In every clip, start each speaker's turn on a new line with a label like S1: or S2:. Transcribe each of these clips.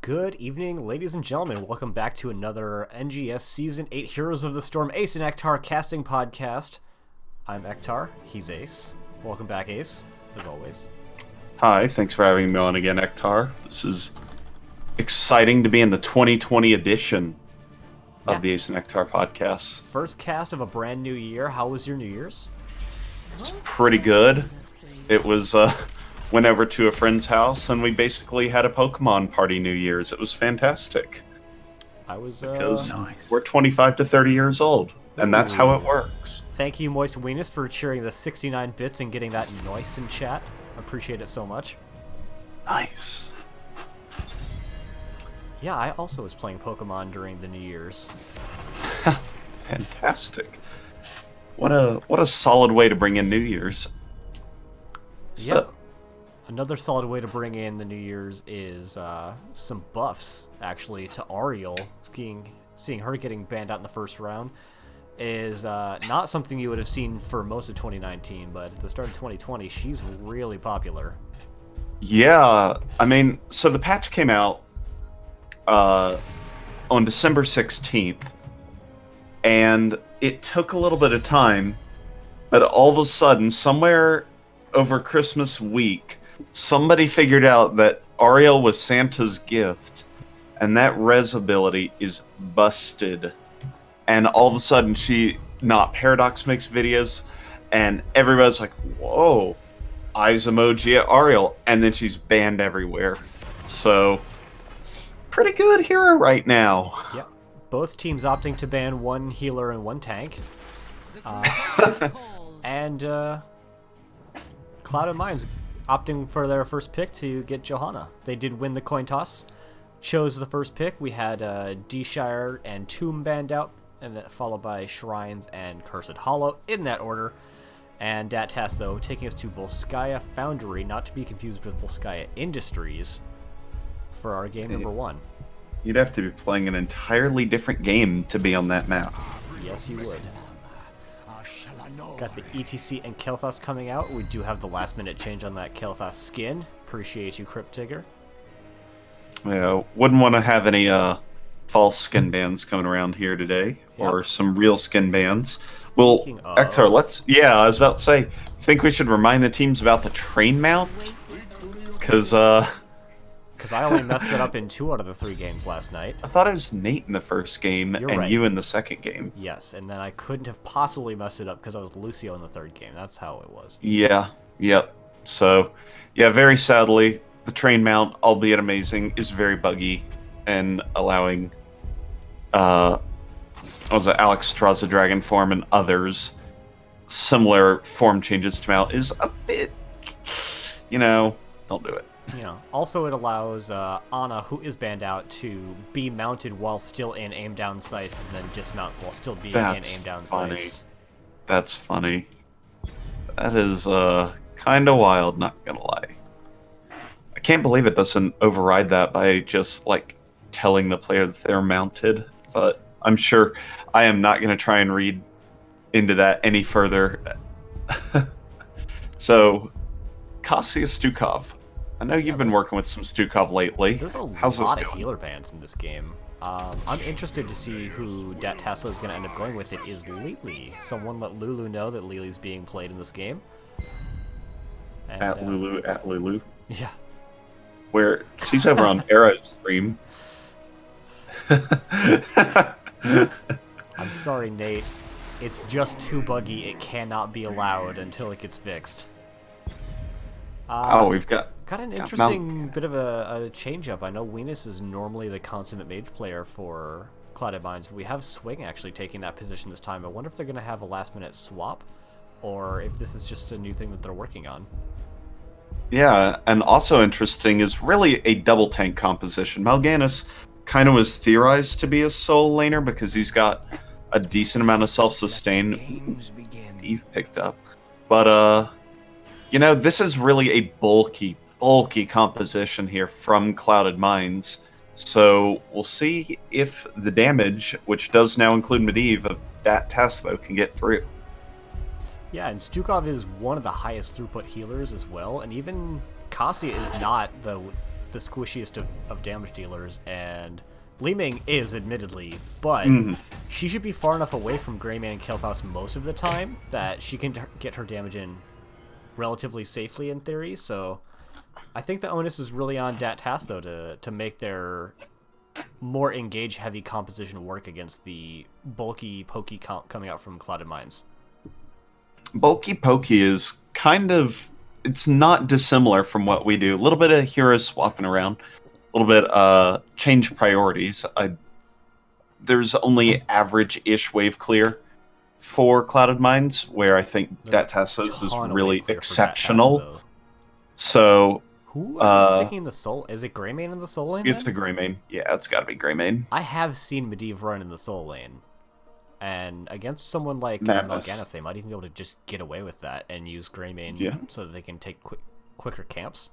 S1: Good evening, ladies and gentlemen. Welcome back to another NGS Season 8 Heroes of the Storm Ace and Ektar casting podcast. I'm Ektar. He's Ace. Welcome back, Ace, as always.
S2: Hi, thanks for having me on again, Ektar. This is exciting to be in the 2020 edition of the Ace and Ektar podcast.
S1: First cast of a brand new year. How was your New Year's?
S2: It's pretty good. It was, went over to a friend's house, and we basically had a Pokemon party New Year's. It was fantastic. Because we're 25 to 30 years old, and that's how it works.
S1: Thank you, Moist Weenus, for cheering the 69 bits and getting that noise in chat. Appreciate it so much.
S2: Nice.
S1: Yeah, I also was playing Pokemon during the New Year's.
S2: Fantastic. What a solid way to bring in New Year's.
S1: Yep. Another solid way to bring in the New Year's is some buffs, actually, to Ariel. Seeing her getting banned out in the first round is not something you would have seen for most of 2019, but at the start of 2020, she's really popular.
S2: Yeah, I mean, so the patch came out on December 16th, and it took a little bit of time, but all of a sudden, somewhere over Christmas week, somebody figured out that Ariel was Santa's gift, and that res ability is busted. And all of a sudden, Paradox makes videos, and everybody's like, whoa, eyes emoji at Ariel, and then she's banned everywhere. So, pretty good hero right now.
S1: Yep. Both teams opting to ban one healer and one tank. And Cloud and Mines opting for their first pick to get Johanna. They did win the coin toss. Chose the first pick. We had D-Shire and Tomb banned out, and then followed by Shrines and Cursed Hollow in that order. And Tass, though, taking us to Volskaya Foundry, not to be confused with Volskaya Industries, for our game number 1.
S2: You'd have to be playing an entirely different game to be on that map.
S1: Yes, you would. Got the ETC and Kel'Thas coming out. We do have the last-minute change on that Kel'Thas skin. Appreciate you, Crypt Digger.
S2: Yeah, wouldn't want to have any false skin bans coming around here today, or some real skin bans. Well, Ektar, I was about to say, think we should remind the teams about the train mount? Because
S1: I only messed it up in 2 out of the 3 games last night.
S2: I thought it was Nate in the first game and you in the second game.
S1: Yes, and then I couldn't have possibly messed it up because I was Lucio in the 3rd game. That's how it was.
S2: Yeah, yep. So, yeah, very sadly, the train mount, albeit amazing, is very buggy, and allowing Alex Straza Dragon form and others similar form changes to mount is a bit, don't do it.
S1: Also it allows Ana, who is banned out, to be mounted while still in aim down sights, and then dismount while still being in aim down sights.
S2: That's funny. That is kind of wild, not gonna lie. I can't believe it doesn't override that by just telling the player that they're mounted, but I'm sure I am not going to try and read into that any further. So, Kasia Stukov. I know you've been working with some Stukov lately.
S1: There's a lot of healer bans in this game. I'm interested to see who Tasla is going to end up going with. It is Lily. Someone let Lulu know that Lily's being played in this game. And,
S2: at Lulu.
S1: Yeah.
S2: Where she's over on Arrow's stream.
S1: I'm sorry, Nate. It's just too buggy. It cannot be allowed until it gets fixed.
S2: We've got
S1: an interesting bit of a change-up. I know Weenus is normally the consummate mage player for Clouded Minds, but we have Swing actually taking that position this time. I wonder if they're going to have a last-minute swap, or if this is just a new thing that they're working on.
S2: Yeah, and also interesting is really a double tank composition. Mal'Ganis kind of was theorized to be a soul laner because he's got a decent amount of self-sustain. Eve picked up. But, this is really a bulky composition here from Clouded Minds. So we'll see if the damage, which does now include Medivh of that Tass, though, can get through.
S1: Yeah, and Stukov is one of the highest throughput healers as well, and even Kasia is not the the squishiest of damage dealers, and Li Ming is, admittedly, but she should be far enough away from Greymane and Kael'thas most of the time that she can get her damage in relatively safely in theory, so I think the onus is really on Tass, though, to make their more engage-heavy composition work against the bulky pokey coming out from Clouded Mines.
S2: Bulky pokey is kind of... It's not dissimilar from what we do. A little bit of heroes swapping around. A little bit change priorities. There's only average-ish wave clear for Clouded Mines, where I think Tassos is really exceptional.
S1: Tass,
S2: so...
S1: Who is sticking the soul? Is it Greymane in the soul lane?
S2: It's
S1: then?
S2: the Greymane. Yeah, it's got to be Greymane.
S1: I have seen Medivh run in the soul lane, and against someone like
S2: Madness.
S1: Mal'Ganis, they might even be able to just get away with that and use Greymane so that they can take quicker camps.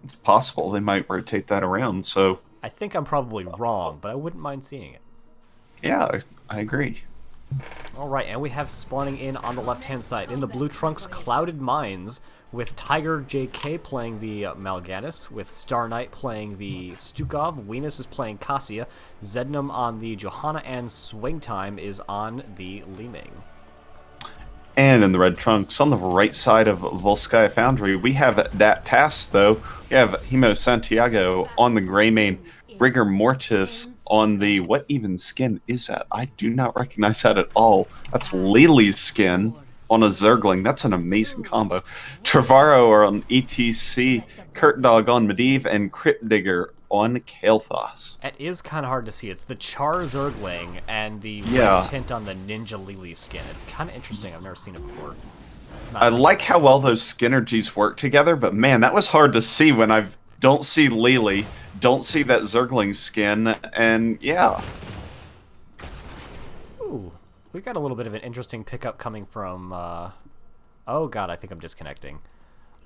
S2: It's possible they might rotate that around. So
S1: I think I'm probably wrong, but I wouldn't mind seeing it.
S2: Yeah, I agree.
S1: All right, and we have spawning in on the left-hand side in the blue trunks, Clouded Mines, with Tiger JK playing the Mal'Ganis, with Star Knight playing the Stukov, Venus is playing Cassia, Zednum on the Johanna, and Swing Time is on the Li Ming.
S2: And in the red trunks, on the right side of Volskaya Foundry, we have that Tass, though. We have Himo Santiago on the Greymane, Rigor Mortis on the... What even skin is that? I do not recognize that at all. That's Lily's skin on a Zergling. That's an amazing combo. Trevorrow on ETC, Kurt Dog on Medivh, and Crypt Digger on Kael'thas.
S1: It is kind of hard to see. It's the Char Zergling and the red tint on the Ninja Lily skin. It's kind of interesting. I've never seen it before.
S2: I like how well those synergies work together, but man, that was hard to see when I don't see Lily, don't see that Zergling skin, and yeah.
S1: Ooh, we've got a little bit of an interesting pickup coming from, oh god, I think I'm disconnecting.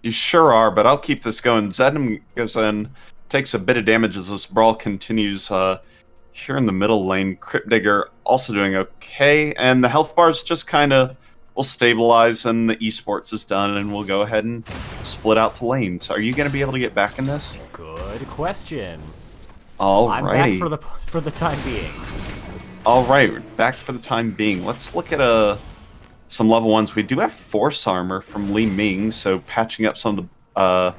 S2: You sure are, but I'll keep this going. Zednum goes in, takes a bit of damage as this brawl continues here in the middle lane. Crypt Digger also doing okay, and the health bars just kind of will stabilize, and the esports is done, and we'll go ahead and split out to lanes. Are you going to be able to get back in this?
S1: Good question.
S2: Alrighty.
S1: I'm back for the time being.
S2: Alright, back for the time being. Let's look at some level ones. We do have Force Armor from Li Ming, so patching up some of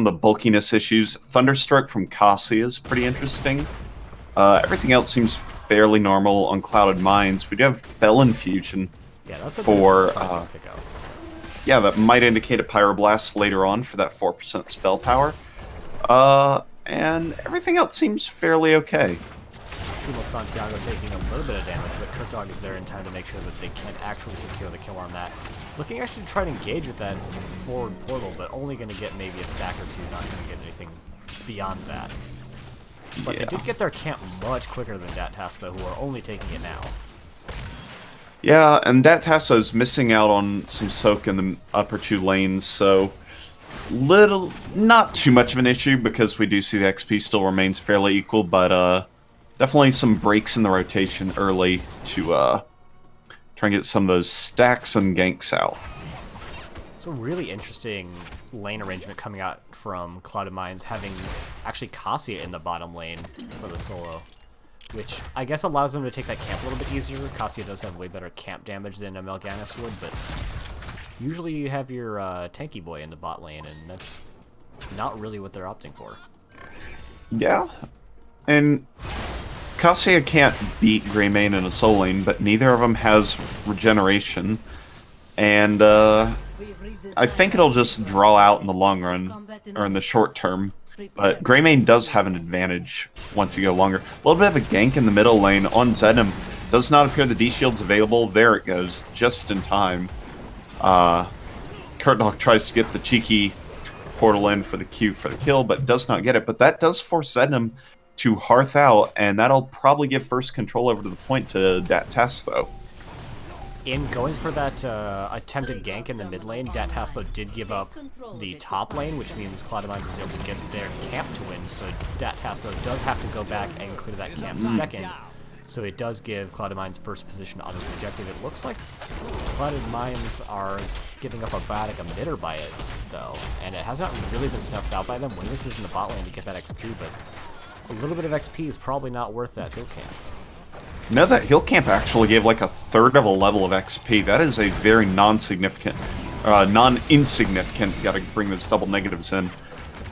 S2: the bulkiness issues. Thunderstroke from Cassia is pretty interesting. Everything else seems fairly normal on Clouded Mines. We do have Felon Fusion.
S1: Yeah, that's a
S2: for
S1: pickup.
S2: Yeah, that might indicate a Pyroblast later on for that 4% spell power. And everything else seems fairly okay.
S1: Himo Santiago taking a little bit of damage, but Kurt Dog is there in time to make sure that they can't actually secure the kill on that. Looking actually to try to engage with that forward portal, but only going to get maybe a stack or two, not going to get anything beyond that. But they did get their camp much quicker than Tass, though, who are only taking it now.
S2: Yeah, and Tasso's missing out on some soak in the upper two lanes, so not too much of an issue because we do see the XP still remains fairly equal, but definitely some breaks in the rotation early to try and get some of those stacks and ganks out.
S1: It's a really interesting lane arrangement coming out from Clouded Mines, having actually Cassia in the bottom lane for the solo, which I guess allows them to take that camp a little bit easier. Cassia does have way better camp damage than a Mal'Ganis would, but usually you have your tanky boy in the bot lane, and that's not really what they're opting for.
S2: Yeah, and Cassia can't beat Greymane in a soul lane, but neither of them has regeneration, and I think it'll just draw out in the long run, or in the short term. But Greymane does have an advantage once you go longer. A little bit of a gank in the middle lane on Zednum. Does not appear the D-shield's available. There it goes, just in time. Kurtdog tries to get the cheeky portal in for the Q for the kill, but does not get it. But that does force Zednum to hearth out, and that'll probably give first control over to the point to Tass, though.
S1: In going for that attempted gank in the mid lane, Tass, though, did give up the top lane, which means Clouded Mines was able to get their camp to win, so Tass, though, does have to go back and clear that camp second. So it does give Clouded Mines first position on this objective. It looks like Clouded Mines are giving up a Biotic emitter by it, though. And it has not really been snuffed out by them. Wingers is in the bot lane to get that XP, but a little bit of XP is probably not worth that hill camp.
S2: No, that hill camp actually gave like a third of a level of XP. That is a very non-insignificant, gotta bring those double negatives in,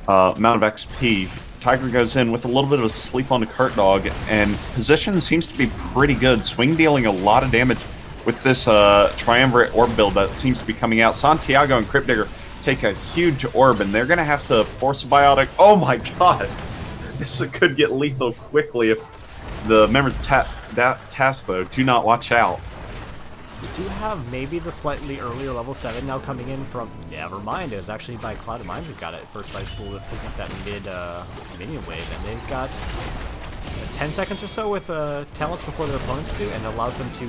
S2: amount of XP. Tiger goes in with a little bit of a sleep on the Curt Dog, and position seems to be pretty good. Swing dealing a lot of damage with this triumvirate orb build that seems to be coming out. Santiago and Crypt Digger take a huge orb, and they're going to have to force a biotic. Oh my god! This could get lethal quickly if the members of Tass, though, do not watch out.
S1: We do have maybe the slightly earlier level 7 now coming in from... Never mind, it was actually by Clouded Mines who got it first by School to pick up that mid minion wave, and they've got 10 seconds or so with talents before their opponents do, and it allows them to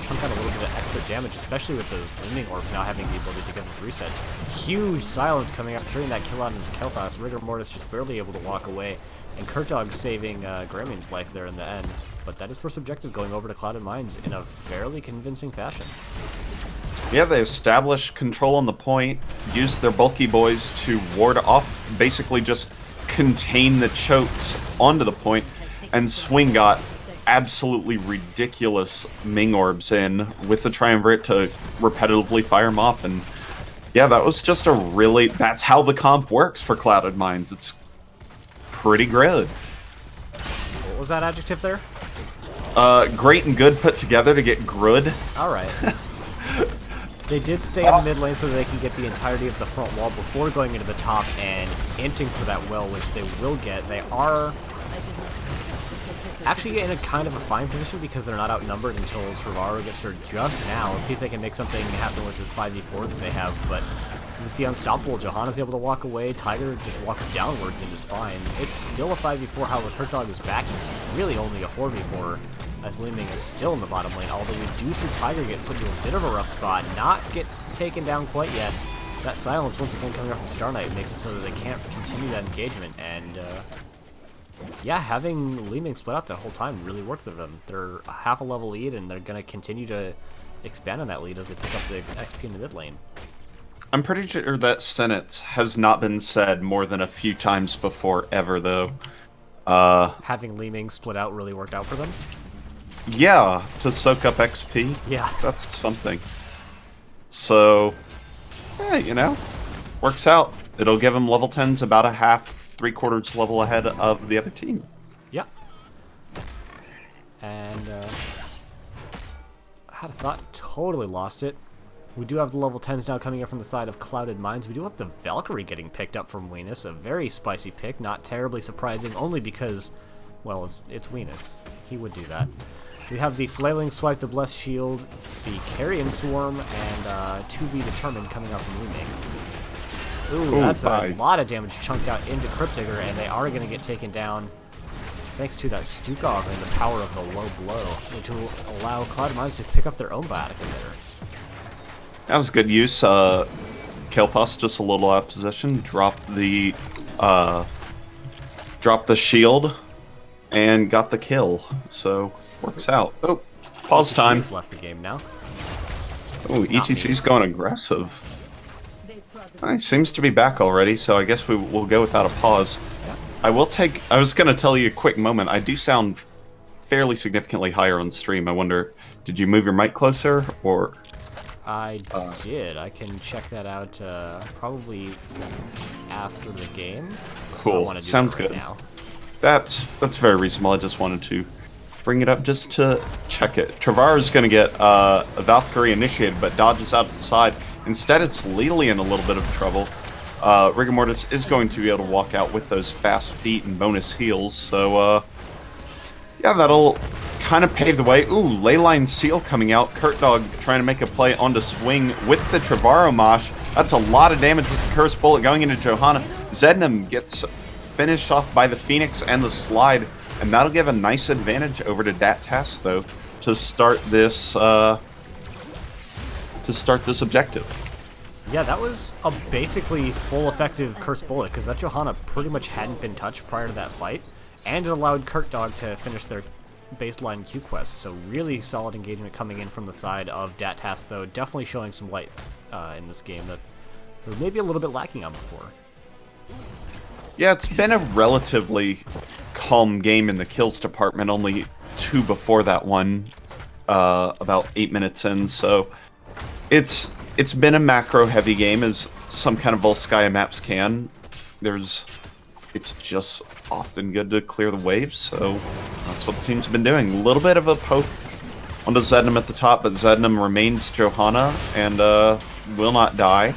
S1: chunk out a little bit of extra damage, especially with those Gleaming Orbs now having the ability to get those resets. Huge silence coming out, securing that kill out into Kel'Thas. Rigor Mortis just barely able to walk away, and Curt Dog saving Gramian's life there in the end. But that is first objective going over to Clouded Mines in a fairly convincing fashion.
S2: Yeah, they establish control on the point, use their bulky boys to ward off, basically just contain the chokes onto the point, and Swing got absolutely ridiculous Ming Orbs in with the Triumvirate to repetitively fire them off, and yeah, that was just a really... That's how the comp works for Clouded Mines. It's pretty good.
S1: What was that adjective there?
S2: Great and good put together to get grud.
S1: Alright. They did stay in the mid lane so that they can get the entirety of the front wall before going into the top and inting for that well, which they will get. They are actually in a kind of a fine position because they're not outnumbered until Trevorrow gets there just now. Let's see if they can make something happen with this 5v4 that they have, but with the unstoppable, Johanna's able to walk away, Tiger just walks downwards and is fine. It's still a 5v4, however, Curt Dog is back, it's really only a 4v4, as Li-Ming is still in the bottom lane, although we do see Tiger get put into a bit of a rough spot, not get taken down quite yet. That silence, once again coming up from Star Knight, makes it so that they can't continue that engagement, and yeah, having Li-Ming split out that whole time really worked for them. They're a half a level lead, and they're going to continue to expand on that lead as they pick up the XP in the mid lane.
S2: I'm pretty sure that sentence has not been said more than a few times before ever, though.
S1: Having Li-Ming split out really worked out for them?
S2: Yeah, to soak up XP.
S1: Yeah.
S2: That's something. So, yeah, you know, works out. It'll give them level 10s about a half, 3/4 level ahead of the other team.
S1: Yeah. And, I had a thought, totally lost it. We do have the level 10s now coming in from the side of Clouded Mines. We do have the Valkyrie getting picked up from Weenus, a very spicy pick, not terribly surprising, only because, well, it's Weenus. He would do that. We have the Flailing Swipe, the Blessed Shield, the Carrion Swarm, and to be determined coming out from Li-Ming. Ooh, that's a lot of damage chunked out into Crypt Digger, and they are going to get taken down thanks to that Stukov and the power of the low blow, which will allow Clouded Mines to pick up their own Biotic emitter.
S2: That was good use. Kel'Thas just a little out of position, dropped the shield, and got the kill. So works out. Oh, pause time.
S1: He's left the game now.
S2: Oh, ETC's going aggressive. He seems to be back already, so I guess we'll go without a pause.
S1: Yeah.
S2: I was going to tell you a quick moment. I do sound fairly significantly higher on stream. I wonder, did you move your mic closer, or...
S1: I did. I can check that out probably after the game.
S2: Cool. Sounds good.
S1: Now.
S2: That's very reasonable. I just wanted to bring it up just to check it. Trevorrow's going to get a Valkyrie initiated, but dodges out to the side. Instead, it's Lily in a little bit of trouble. Rigor Mortis is going to be able to walk out with those fast feet and bonus heals, so yeah, that'll kind of pave the way. Ooh, Leyline Seal coming out. Curt Dog trying to make a play onto Swing with the Trevorrow Mosh. That's a lot of damage with the Cursed Bullet going into Johanna. Zednam gets finished off by the Phoenix and the Slide, and that'll give a nice advantage over to Tass, though, to start this objective.
S1: Yeah, that was a basically full effective Cursed Bullet, because that Johanna pretty much hadn't been touched prior to that fight, and it allowed Curt Dog to finish their baseline Q quest. So really solid engagement coming in from the side of Tass, though definitely showing some light in this game that was maybe a little bit lacking on before.
S2: Yeah, it's been a relatively calm game in the kills department, only 2 before that one, about 8 minutes in, so it's been a macro-heavy game, as some kind of Volskaya maps can. It's just often good to clear the waves, so that's what the team's been doing. A little bit of a poke onto Zednam at the top, but Zednam remains Johanna and will not die.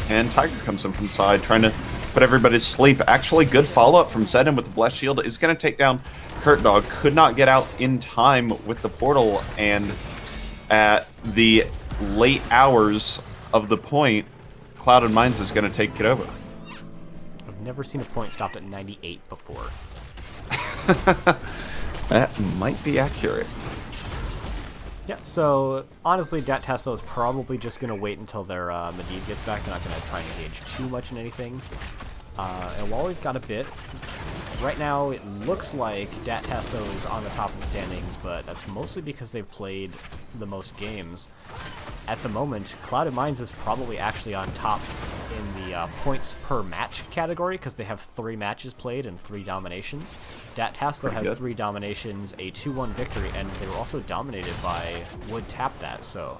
S2: And Tiger comes in from side, trying to put everybody to sleep. Actually, good follow-up from Zednam with the Blessed Shield. Is going to take down Kurt Dog. Could not get out in time with the portal, and at the late hours of the point, Clouded Minds is going to take it over.
S1: I've never seen a point stopped at 98 before.
S2: That might be accurate.
S1: Yeah, so honestly, Tass is probably just going to wait until their Medivh gets back. They're not going to try and engage too much in anything. And while we've got a bit, right now it looks like Tass is on the top of the standings, but that's mostly because they've played the most games. At the moment, Clouded Minds is probably actually on top in the points per match category because they have 3 matches played and 3 dominations. Tass has 3 dominations, a 2-1 victory, and they were also dominated by Would Tap That, so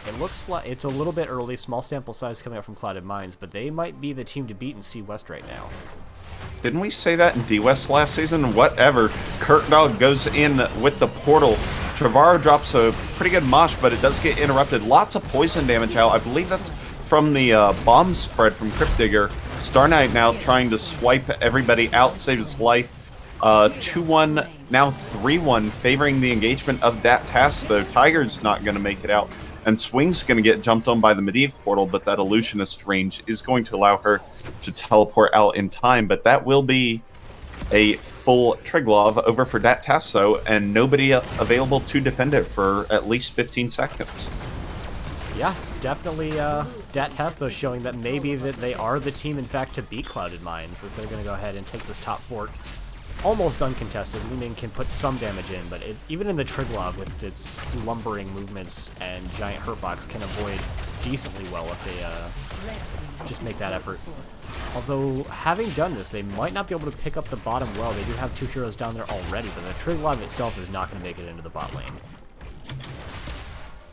S1: it looks like it's a little bit early, small sample size coming up from Clouded Minds, but they might be the team to beat in C West right now.
S2: Didn't we say that in D West last season? Whatever. Kurt Dog goes in with the portal. Trevorrow drops a pretty good mosh, but it does get interrupted. Lots of poison damage out. I believe that's from the bomb spread from Crypt Digger. Star Knight now trying to swipe everybody out, save his life. 2-1, now 3-1, favoring the engagement of Tass, though. Tiger's not going to make it out. And Swing's going to get jumped on by the Medivh portal, but that illusionist range is going to allow her to teleport out in time. But that will be a full Triglav over for Tass, though, and nobody available to defend it for at least 15 seconds.
S1: Yeah, definitely Tass, though, showing that maybe that they are the team, in fact, to beat Clouded Minds, as they're going to go ahead and take this top fort. Almost uncontested. Lu Ming can put some damage in, but even in the Triglav with its lumbering movements and giant hurtbox can avoid decently well if they just make that effort. Although, having done this, they might not be able to pick up the bottom well. They do have 2 heroes down there already, but the Triglav itself is not going to make it into the bot lane.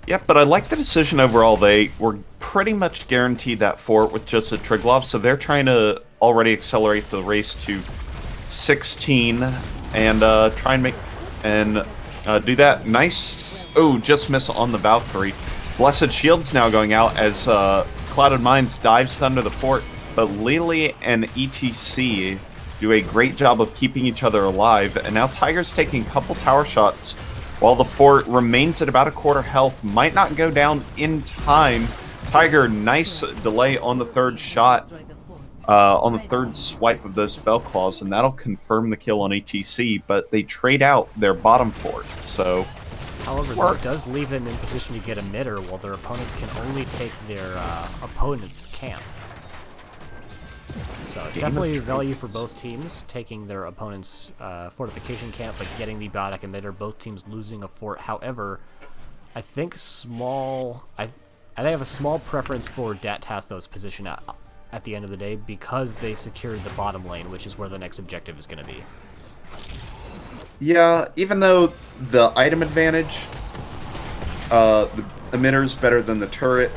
S2: Yeah, but I like the decision overall. They were pretty much guaranteed that fort with just a Triglav, so they're trying to already accelerate the race to 16 and try and make and do that. Nice. Oh, just miss on the Valkyrie. Blessed Shield's now going out as Clouded Minds dives under the fort, but Lily and ETC do a great job of keeping each other alive, and now Tiger's taking a couple tower shots while the fort remains at about a quarter health. Might not go down in time. Tiger, nice delay on the 3rd shot. On the 3rd swipe of those Fell Claws, and that'll confirm the kill on ETC, but they trade out their bottom fort, so...
S1: However, this does leave them in position to get a mitter, while their opponents can only take their opponent's camp. So definitely value for both teams, taking their opponent's fortification camp, but getting the biotic emitter, both teams losing a fort. However, I think I have a small preference for Tass' position at the end of the day, because they secured the bottom lane, which is where the next objective is going to be.
S2: Yeah, even though the item advantage, the emitter's better than the turret,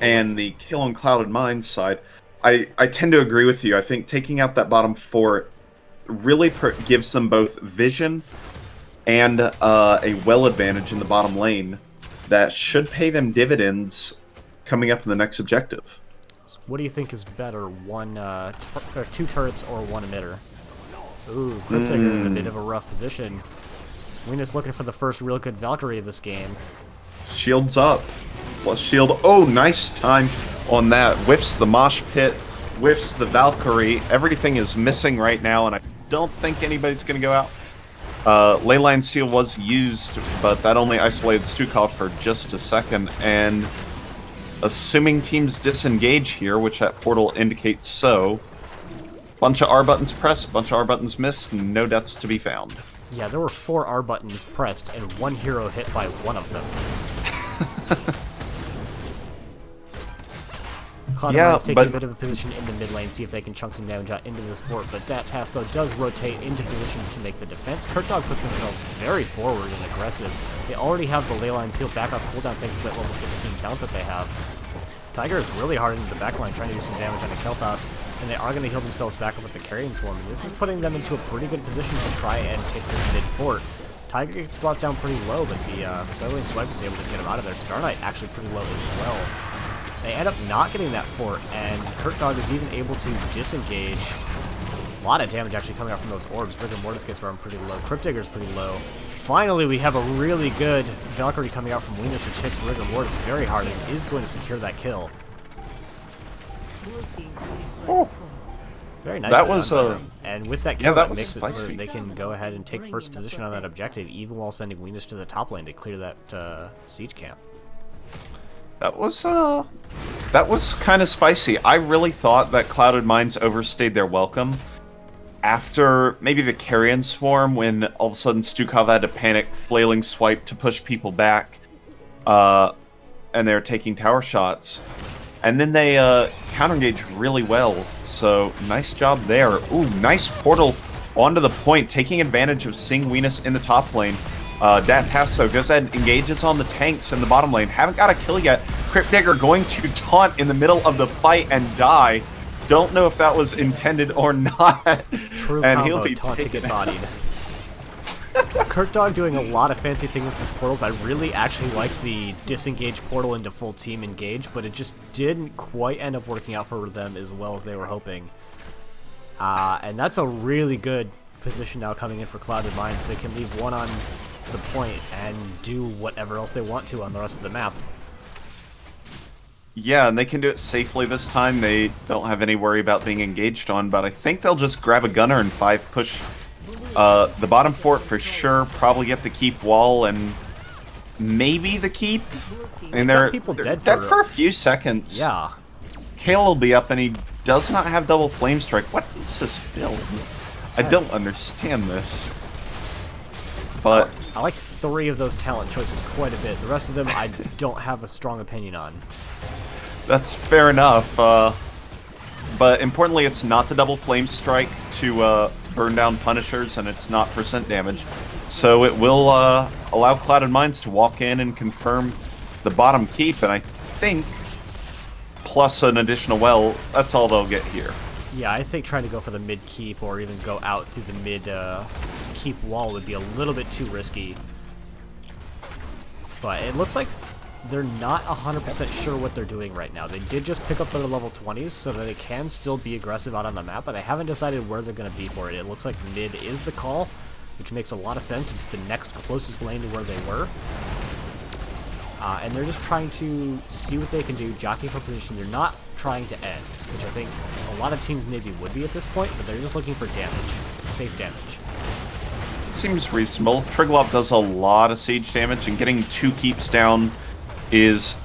S2: and the kill on Clouded Minds side, I tend to agree with you. I think taking out that bottom fort really gives them both vision and a well advantage in the bottom lane that should pay them dividends coming up in the next objective.
S1: What do you think is better, 2 turrets or 1 emitter? Ooh, Crypt Digger in a bit of a rough position. Weena's looking for the first real good Valkyrie of this game.
S2: Shields up. Plus shield. Oh, nice time on that. Whiffs the mosh pit. Whiffs the Valkyrie. Everything is missing right now, and I don't think anybody's going to go out. Leyline Seal was used, but that only isolated Stukov for just a second, and assuming teams disengage here, which that portal indicates so, bunch of R buttons pressed, bunch of R buttons missed, no deaths to be found.
S1: Yeah, there were 4 R buttons pressed and 1 hero hit by one of them. Cloud9 is taking a bit of a position in the mid lane, see if they can chunk some damage out into this fort, but that Tass, though, does rotate into position to make the defense. Kurtdog puts themselves very forward and aggressive. They already have the Leyline Seal backup cooldown thanks to that level 16 talent that they have. Tiger is really hard into the backline trying to do some damage on the Kel'Thas, and they are going to heal themselves back up with the Carrion Swarm. And this is putting them into a pretty good position to try and take this mid fort. Tiger gets brought down pretty low, but the Featherwing Swipe is able to get him out of there. Star Knight actually pretty low as well. They end up not getting that fort, and Kurtdog is even able to disengage. A lot of damage actually coming out from those orbs. Rigor Mortis gets run pretty low. Crypt Digger's pretty low. Finally, we have a really good Valkyrie coming out from Weenus, which hits Rigor Mortis very hard and is going to secure that kill.
S2: Oh.
S1: Very nice.
S2: That was
S1: and with that kill,
S2: that
S1: that makes it
S2: spicy.
S1: so that they can go ahead and take first position on that objective, even while sending Weenus to the top lane to clear that siege camp.
S2: That was kind of spicy. I really thought that Clouded Minds overstayed their welcome. After maybe the Carrion Swarm, when all of a sudden Stukov had to panic Flailing Swipe to push people back, and they're taking tower shots. And then they counter-engage really well, so nice job there. Ooh, nice portal onto the point, taking advantage of seeing Weenus in the top lane. Tass, though, goes ahead and engages on the tanks in the bottom lane. Haven't got a kill yet. Crypt Digger going to taunt in the middle of the fight and die. Don't know if that was intended or not.
S1: True
S2: and
S1: combo,
S2: he'll be
S1: taunt to get bodied. Kurtdog doing a lot of fancy things with his portals. I really actually liked the disengage portal into full team engage, but it just didn't quite end up working out for them as well as they were hoping. And that's a really good position now coming in for Clouded Minds. They can leave one on the point and do whatever else they want to on the rest of the map.
S2: Yeah, and they can do it safely this time. They don't have any worry about being engaged on, but I think they'll just grab a gunner and 5-push the bottom fort for sure, probably get the keep wall and maybe the keep. And they're dead for a few seconds.
S1: Yeah.
S2: Kale will be up and he does not have double flame strike. What is this build? I don't understand this. But
S1: I like 3 of those talent choices quite a bit. The rest of them I don't have a strong opinion on.
S2: that's fair enough. But importantly, it's not the double flame strike to burn down Punishers, and it's not percent damage. So it will allow Clouded Minds to walk in and confirm the bottom keep, and I think plus an additional well, that's all they'll get here.
S1: Yeah, I think trying to go for the mid keep or even go out through the mid keep wall would be a little bit too risky. But it looks like they're not 100% sure what they're doing right now. They did just pick up their level 20s so that they can still be aggressive out on the map, but they haven't decided where they're going to be for it. It looks like mid is the call, which makes a lot of sense. It's the next closest lane to where they were. And they're just trying to see what they can do, jockey for position. They're not trying to end, which I think a lot of teams maybe would be at this point, but they're just looking for damage, safe damage.
S2: Seems reasonable. Triglav does a lot of siege damage, and getting 2 keeps down is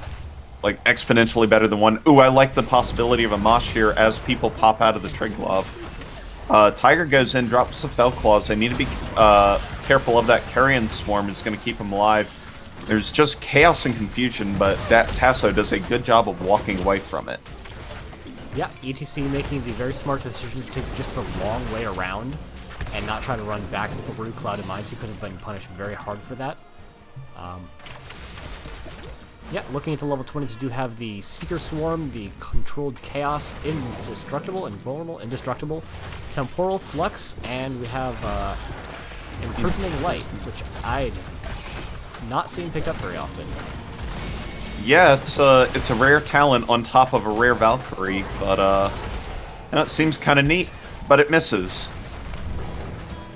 S2: like exponentially better than 1. Ooh, I like the possibility of a mosh here as people pop out of the Triglav. Tiger goes in, drops the Fell Claws. They need to be careful of that Carrion Swarm. It's going to keep them alive. There's just chaos and confusion, but that Tasso does a good job of walking away from it.
S1: Yeah, ETC making the very smart decision to take just the long way around and not try to run back through Clouded Minds. He could have been punished very hard for that. Yeah, looking at the level 20s, do have the Seeker Swarm, the Controlled Chaos, Indestructible, Invulnerable, Indestructible, Temporal Flux, and we have Imprisoning Light, which I'd not seen picked up very often.
S2: Yeah, it's a rare talent on top of a rare Valkyrie, but it seems kind of neat, but it misses.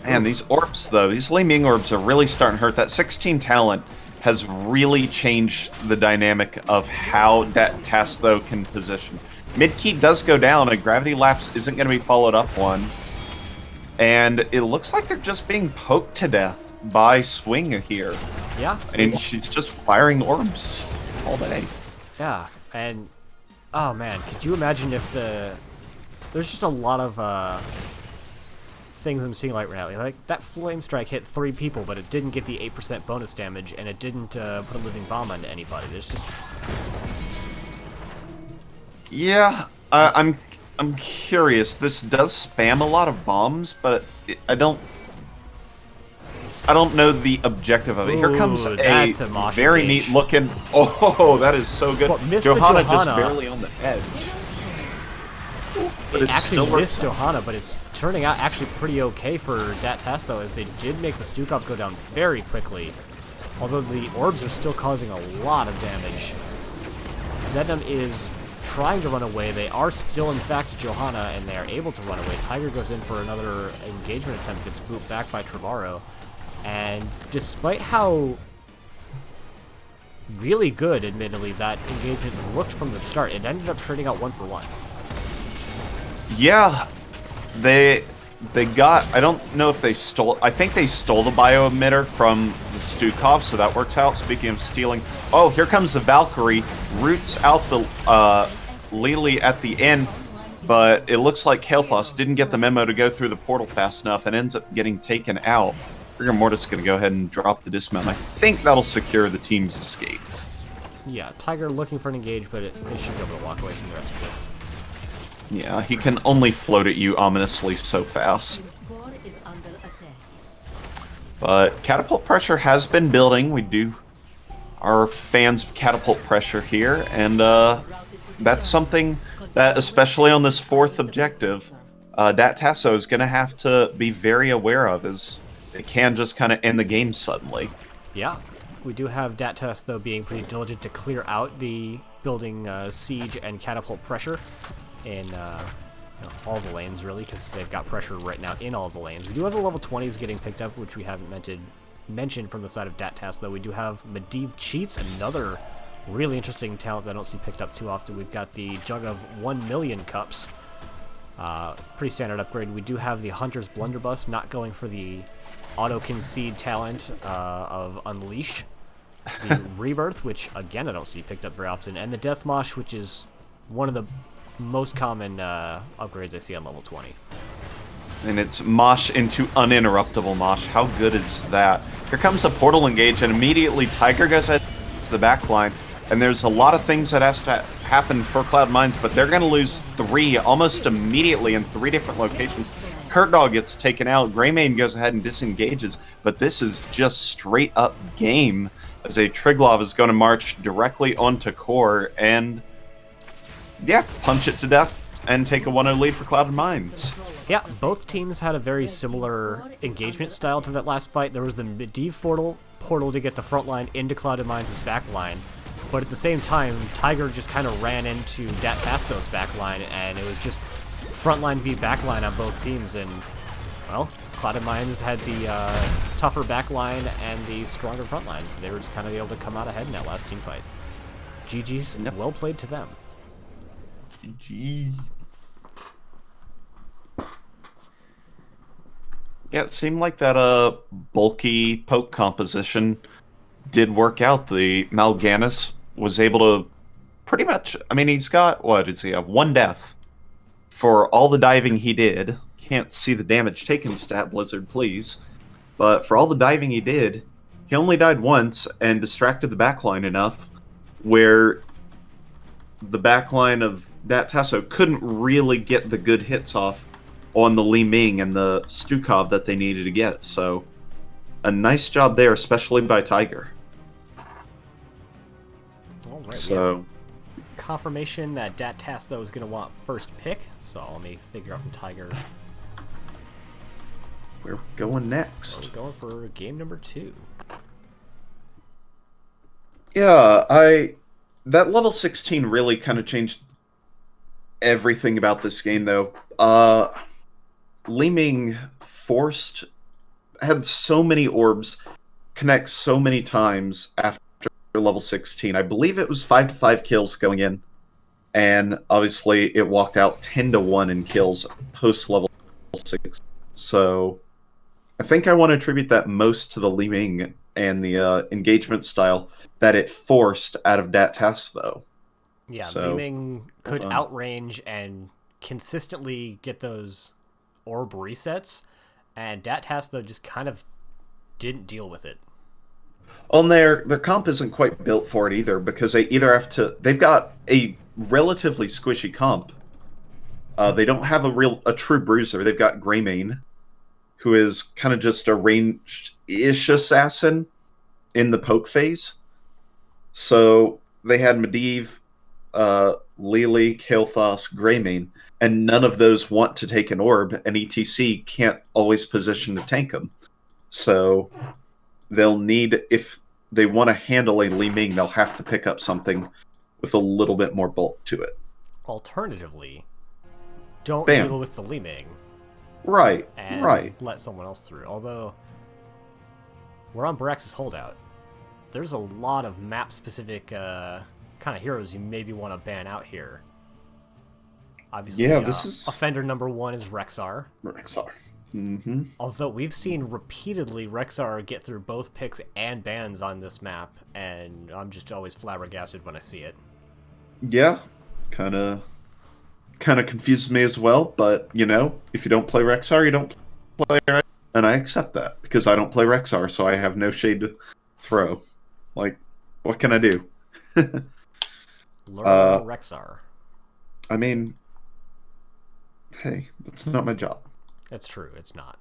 S2: Man, these orbs though, these Li Ming orbs are really starting to hurt. That 16 talent has really changed the dynamic of how that Tass though can position. Mid keep does go down, and Gravity Lapse isn't going to be followed up on, and it looks like they're just being poked to death by Swing here.
S1: Yeah.
S2: And she's just firing orbs all day.
S1: Yeah, and oh man, could you imagine if there's just a lot of things I'm seeing right now. Like, that Flame Strike hit 3 people, but it didn't get the 8% bonus damage, and it didn't put a living bomb onto anybody. There's just...
S2: Yeah, I'm curious. This does spam a lot of bombs, but I don't know the objective of it. Here comes
S1: Ooh,
S2: a
S1: that's a Mosh
S2: very
S1: engage.
S2: neat looking. Oh, that is so good.
S1: Well, missed the
S2: Johanna just
S1: Johanna.
S2: barely on the edge. But
S1: It
S2: it's
S1: actually
S2: still
S1: missed Johanna, but it's turning out actually pretty okay for Tass, though, as they did make the Stukov go down very quickly. Although the orbs are still causing a lot of damage. Zednam is trying to run away. They are still, in fact, Johanna, and they are able to run away. Tiger goes in for another engagement attempt, gets booped back by Trevorrow. And despite how really good, admittedly, that engagement looked from the start, it ended up turning out 1-for-1.
S2: Yeah, they got. I don't know if they stole. I think they stole the bio emitter from the Stukov, so that works out. Speaking of stealing, oh, here comes the Valkyrie, roots out the Lily at the end, but it looks like Kael'thas didn't get the memo to go through the portal fast enough and ends up getting taken out. Rigor Mortis going to go ahead and drop the dismount. I think that'll secure the team's escape.
S1: Yeah, Tiger looking for an engage, but they should be able to walk away from the rest of this.
S2: Yeah, he can only float at you ominously so fast. But catapult pressure has been building. We are fans of catapult pressure here, and that's something that, especially on this 4th objective, Dat Tasso is going to have to be very aware of, as it can just kind of end the game suddenly.
S1: Yeah, we do have Tass, though, being pretty diligent to clear out the building siege and catapult pressure in all the lanes, really, because they've got pressure right now in all the lanes. We do have the level 20s getting picked up, which we haven't mentioned from the side of Tass, though. We do have Medivh Cheats, another really interesting talent that I don't see picked up too often. We've got the Jug of 1 million cups. Pretty standard upgrade. We do have the Hunter's Blunderbuss, not going for the auto-concede talent of Unleash. The Rebirth, which, again, I don't see picked up very often. And the Death Mosh, which is one of the most common upgrades I see on level 20.
S2: And it's Mosh into uninterruptible Mosh. How good is that? Here comes a portal engage, and immediately Tiger goes ahead to the back line. And there's a lot of things that has to happen for Cloud Mines, but they're going to lose 3 almost immediately in 3 different locations. Kurtdog gets taken out. Greymane goes ahead and disengages, but this is just straight up game, as a Triglav is going to march directly onto Core and, yeah, punch it to death and take a 1-0 lead for Cloud Mines.
S1: Yeah, both teams had a very similar engagement style to that last fight. There was the Medivh portal to get the front line into Cloud Mines' back line. But at the same time, Tiger just kind of ran into Tastos' backline, and it was just frontline v backline on both teams. And, well, Cloud Mines had the tougher backline and the stronger frontline, so they were just kind of able to come out ahead in that last team fight. GG's,
S2: Yep.
S1: Well played to them.
S2: GG. Yeah, it seemed like that bulky poke composition did work out. The Mal'Ganis was able to pretty much, I mean, he's got, what does he have? 1 death for all the diving he did. Can't see the damage taken stat, Blizzard, please. But for all the diving he did, he only died once and distracted the backline enough where the backline of Dat Tasso couldn't really get the good hits off on the Li Ming and the Stukov that they needed to get. So a nice job there, especially by Tiger.
S1: All right,
S2: So
S1: confirmation that Tass, though, is going to want first pick, so let me figure out from Tiger.
S2: we're going next.
S1: We're going for game number 2.
S2: Yeah, that level 16 really kind of changed everything about this game, though. Li Ming had so many orbs, connect so many times after level 16. I believe it was 5-5 kills going in, and obviously it walked out 10-1 in kills post level 6. So I think I want to attribute that most to the Li Ming and the engagement style that it forced out of Dat Tass, though.
S1: Yeah,
S2: So,
S1: Li Ming could outrange and consistently get those orb resets, And Tass, though, just kind of didn't deal with it.
S2: On their comp isn't quite built for it either, because they either have to they've got a relatively squishy comp. They don't have a true bruiser. They've got Greymane, who is kind of just a ranged-ish assassin in the poke phase. So they had Medivh, Lily, Kael'thas, Greymane, and none of those want to take an orb, and ETC can't always position to tank them. So they'll need, if they want to handle a Li Ming, they'll have to pick up something with a little bit more bulk to it.
S1: Alternatively, don't
S2: Bam.
S1: deal with the Li Ming.
S2: Right,
S1: And
S2: right.
S1: let someone else through. Although, we're on Brax's holdout. There's a lot of map-specific kind of heroes you maybe want to ban out here. Obviously,
S2: Yeah, this is...
S1: offender number 1 is Rexxar.
S2: Rexxar. Mm-hmm.
S1: Although we've seen repeatedly Rexxar get through both picks and bans on this map, and I'm just always flabbergasted when I see it.
S2: Yeah, kind of confuses me as well, but, you know, if you don't play Rexxar, you don't play Rexxar, and I accept that, because I don't play Rexxar, so I have no shade to throw. Like, what can I do?
S1: Learn Rexxar.
S2: I mean, hey, that's not my job.
S1: It's true, it's not.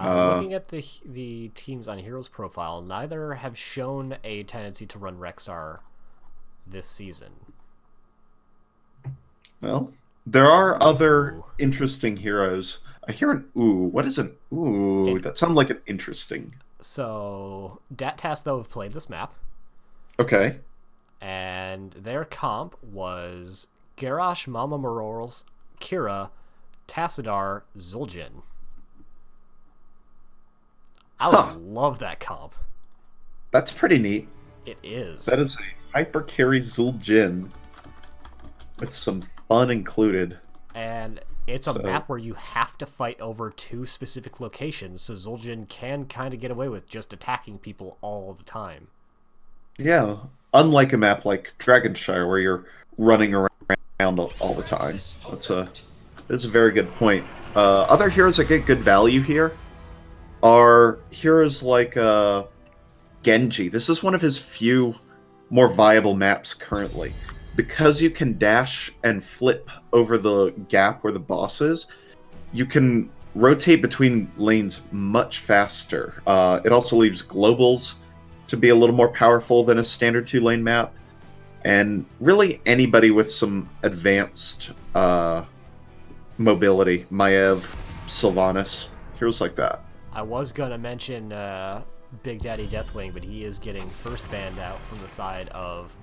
S1: Looking at the teams on Heroes profile, neither have shown a tendency to run Rexxar this season.
S2: Well, there are other interesting heroes. I hear an ooh. What is an ooh? That sounds like an interesting.
S1: So, Tass, though, have played this map.
S2: Okay.
S1: And their comp was Garrosh, Mama Morals, Kira, Tassadar, Zul'jin. I would love that comp.
S2: That's pretty neat.
S1: It is.
S2: That is a hyper carry Zul'jin with some fun included.
S1: And it's a map where you have to fight over 2 specific locations, so Zul'jin can kind of get away with just attacking people all the time.
S2: Yeah, unlike a map like Dragonshire where you're running around all the time. That's a very good point. Other heroes that get good value here are heroes like Genji. This is one of his few more viable maps currently. Because you can dash and flip over the gap where the boss is, you can rotate between lanes much faster. It also leaves globals to be a little more powerful than a standard 2-lane map. And really anybody with some advanced mobility, Maiev, Sylvanas, heroes like that.
S1: I was going to mention Big Daddy Deathwing, but he is getting first banned out from the side of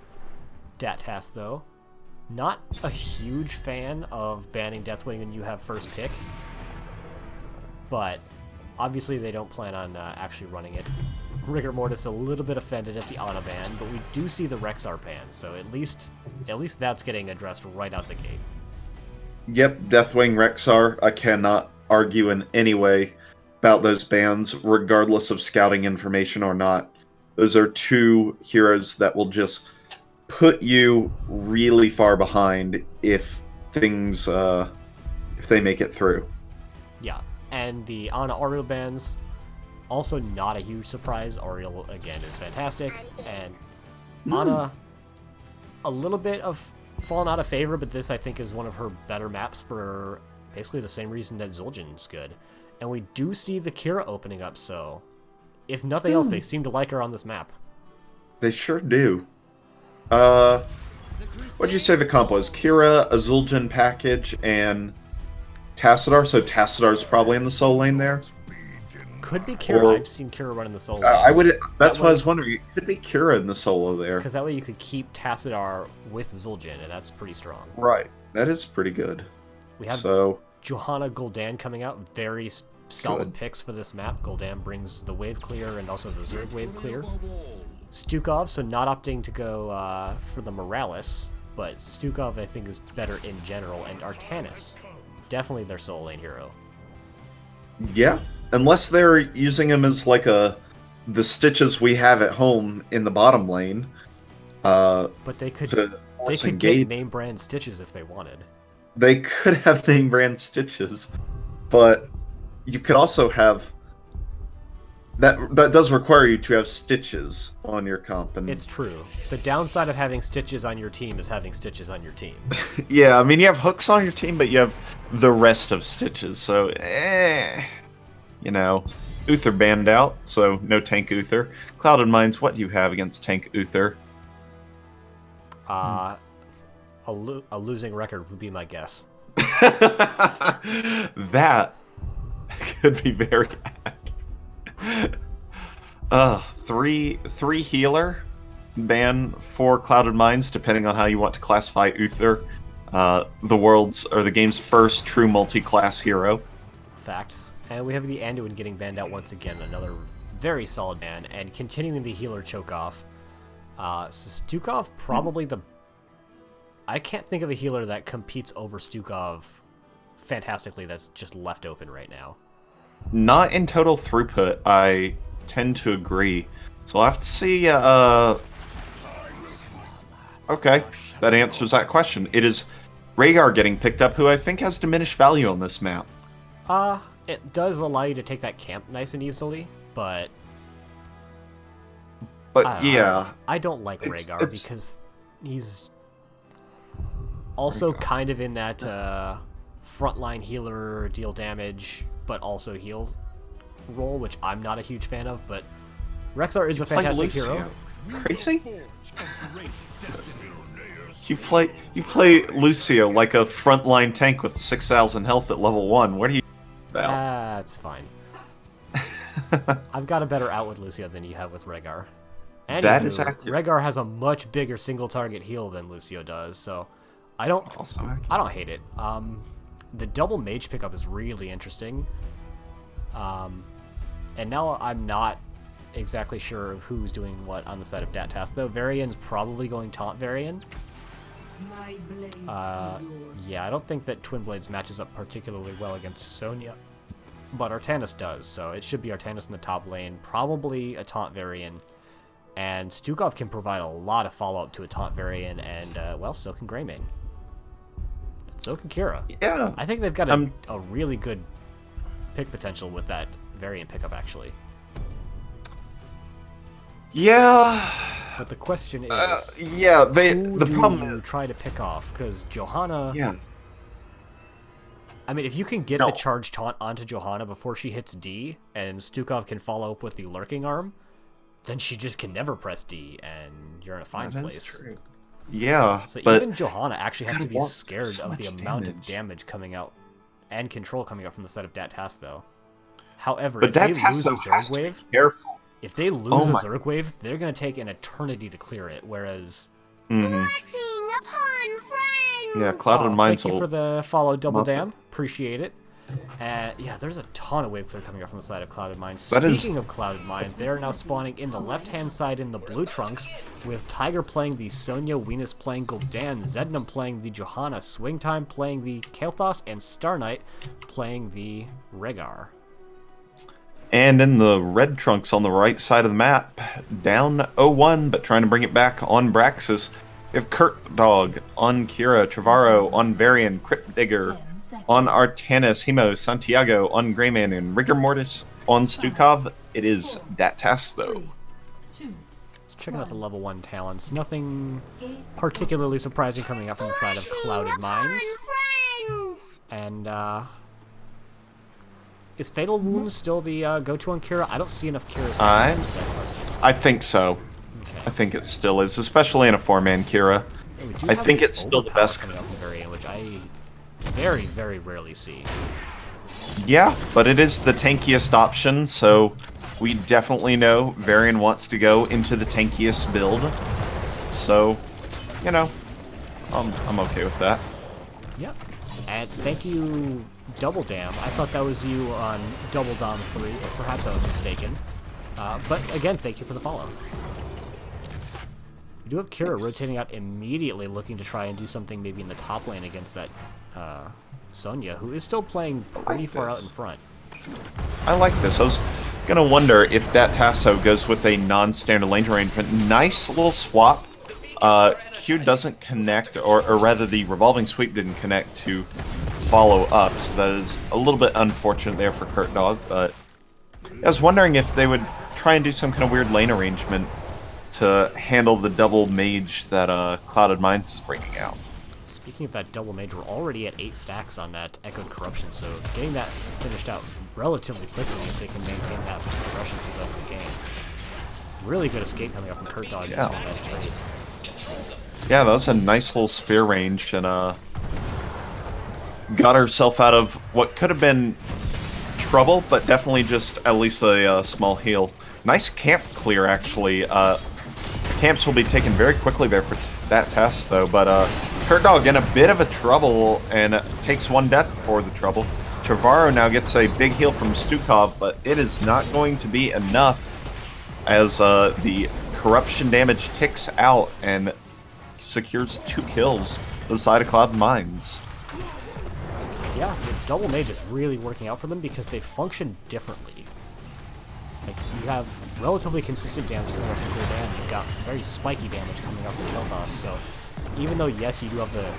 S1: Tass, though. Not a huge fan of banning Deathwing when you have first pick, but obviously they don't plan on actually running it. Rigor Mortis a little bit offended at the Ana ban, but we do see the Rexxar ban, so at least that's getting addressed right out the gate.
S2: Yep, Deathwing, Rexxar, I cannot argue in any way about those bans, regardless of scouting information or not. Those are 2 heroes that will just put you really far behind if things if they make it through.
S1: Yeah, and the Ana Ariel bans, also not a huge surprise. Ariel again is fantastic, and Ana a little bit of fallen out of favor, but this I think is one of her better maps for basically the same reason that Zul'jin's good. And we do see the Kira opening up, so if nothing else, they seem to like her on this map.
S2: They sure do. What'd you say the comp was? Kira, a Zul'jin package, and Tassadar. So Tassadar's probably in the soul lane there.
S1: Could be Kira. I've seen Kira running the solo.
S2: I would. That's what I was wondering. It could be Kira in the solo there.
S1: Because that way you could keep Tassadar with Zul'jin, and that's pretty strong.
S2: Right. That is pretty good.
S1: We have Johanna Gul'dan coming out. Very solid picks for this map. Gul'dan brings the wave clear and also the Zerg wave clear. Stukov, so not opting to go for the Morales, but Stukov I think is better in general, and Artanis, definitely their solo lane hero.
S2: Yeah, unless they're using him as like the stitches we have at home in the bottom lane.
S1: But they could get name brand stitches if they wanted.
S2: They could have name brand stitches, but you could also have that does require you to have stitches on your comp, and
S1: It's true. The downside of having stitches on your team is having stitches on your team.
S2: yeah, I mean you have hooks on your team, but you have the rest of stitches, so you know. Uther banned out, so no tank Uther. Clouded Minds, what do you have against tank Uther?
S1: A losing record would be my guess.
S2: That could be very bad. Three healer ban for Clouded Minds, depending on how you want to classify Uther. The game's first true multi-class hero.
S1: Facts. And we have the Anduin getting banned out once again, another very solid ban, and continuing the healer choke off. So Stukov probably I can't think of a healer that competes over Stukov fantastically that's just left open right now.
S2: Not in total throughput, I tend to agree. So I'll have to see, okay, that answers that question. It is Rhaegar getting picked up, who I think has diminished value on this map.
S1: It does allow you to take that camp nice and easily, but
S2: yeah.
S1: I don't like Rhaegar because he's also kind of in that frontline healer, deal damage, but also heal role, which I'm not a huge fan of, but Rexar is a fantastic hero.
S2: Crazy? You play Lucio like a frontline tank with 6,000 health at level 1. What are you about?
S1: That's fine. I've got a better out with Lucio than you have with Rhaegar. Anywho,
S2: That is accurate.
S1: Rhaegar has a much bigger single target heal than Lucio does, so I don't hate it. The double mage pickup is really interesting. And now I'm not exactly sure of who's doing what on the side of Tass, though. Varian's probably going taunt Varian. Yeah, I don't think that Twin Blades matches up particularly well against Sonya, but Artanis does, so it should be Artanis in the top lane, probably a taunt Varian, and Stukov can provide a lot of follow-up to a taunt Varian, and, well, so can Greymane. And so can Kira.
S2: Yeah.
S1: I think they've got a really good pick potential with that Varian pickup, actually.
S2: Yeah.
S1: But the question is,
S2: yeah,
S1: the
S2: problem
S1: you try to pick off? Because Johanna...
S2: Yeah.
S1: I mean, if you can get the charge taunt onto Johanna before she hits D, and Stukov can follow up with the lurking arm, then she just can never press D, and you're in a fine place.
S2: True. Yeah,
S1: so
S2: but
S1: even Johanna actually has to be scared of the amount of damage coming out, and control coming out from the side of Tass, though. However, if they lose a Zerg wave...
S2: Careful.
S1: If they lose a Zerg wave, they're going to take an eternity to clear it, whereas...
S3: Blessing upon friends!
S2: Yeah, Clouded Minds
S1: Thank you for the follow, Double Dam. Appreciate it. Yeah, there's a ton of wave clear coming up from the side of Clouded Minds. Speaking of Clouded Minds, they're now spawning in the left-hand side in the blue trunks, with Tiger playing the Sonya, Venus playing Gul'dan, Zednam playing the Johanna, Swingtime playing the Kael'thas, and Star Knight playing the Rhaegar.
S2: And in the red trunks on the right side of the map, down 0-1, but trying to bring it back on Braxis. We have Kurt Dog on Kira, Trevorrow on Varian, Crypt Digger on Artanis, Hemo, Santiago on Greymane, and Rigor Mortis on Stukov. It is Tass, though.
S1: Let's check out the level 1 talents. Nothing particularly surprising coming up from the side of Clouded Minds. And, is Fatal Wound still the go-to on Kira? I don't see enough Kiras.
S2: I think so. Okay. I think it still is, especially in a 4-man Kira. I think it's still the best.
S1: Coming up from Varian, which I very, very rarely see.
S2: Yeah, but it is the tankiest option, so we definitely know Varian wants to go into the tankiest build. So, you know, I'm okay with that.
S1: Yep. And thank you, Double Dam. I thought that was you on Double Dom 3, but perhaps I was mistaken. But again, thank you for the follow. We do have Kira rotating out immediately, looking to try and do something maybe in the top lane against that Sonya, who is still playing pretty far out in front.
S2: I like this. I was gonna wonder if that Tasso goes with a non-standard lane arrangement. Nice little swap. Q doesn't connect, or rather the revolving sweep didn't connect to follow up, so that is a little bit unfortunate there for Kurt Dog, but I was wondering if they would try and do some kind of weird lane arrangement to handle the double mage that Clouded Minds is bringing out.
S1: Speaking of that double mage, we're already at 8 stacks on that Echoed Corruption, so getting that finished out relatively quickly if they can maintain that progression through the rest of the game. Really good escape coming up from Kurt Dog.
S2: Yeah.
S1: Using that trade.
S2: Yeah, that was a nice little spear range, and got herself out of what could have been trouble, but definitely just at least a small heal. Nice camp clear, actually. Camps will be taken very quickly there for that Tass, though, but Kurt Dog in a bit of a trouble and takes 1 death for the trouble. Trevorrow now gets a big heal from Stukov, but it is not going to be enough as the corruption damage ticks out and secures 2 kills to the side of Cloud Mines.
S1: Yeah, the double mage is really working out for them because they function differently. Like, you have relatively consistent damage coming up from Gul'dan, you've got very spiky damage coming up from Kel'Thas, so even though, yes, you do have the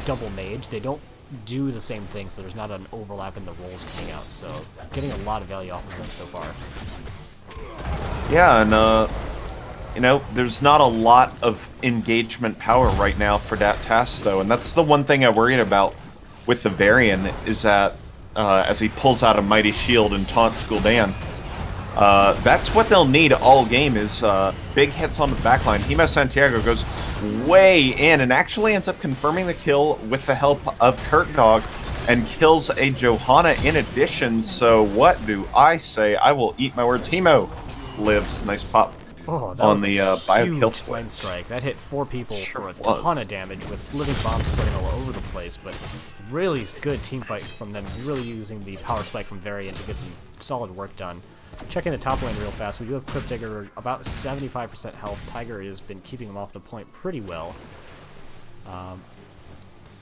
S1: double mage, they don't do the same thing, so there's not an overlap in the roles coming out, so getting a lot of value off of them so far.
S2: Yeah, and you know, there's not a lot of engagement power right now for that Tass, though, and that's the one thing I worried about with the Varian, is that as he pulls out a Mighty Shield and taunts Gul'dan, that's what they'll need all game, is big hits on the backline. Himo Santiago goes way in and actually ends up confirming the kill with the help of Kurt Dog and kills a Johanna in addition, so what do I say? I will eat my words. Himo lives. Nice pop.
S1: Oh, that
S2: on
S1: was
S2: the
S1: a
S2: bio
S1: huge
S2: kill
S1: flame strike. That hit 4 people for a
S2: was.
S1: ton of damage with living bombs spreading all over the place, but really good team fight from them, really using the power spike from Varian to get some solid work done. Checking the top lane real fast, we do have Crypt Digger about 75% health. Tiger has been keeping him off the point pretty well.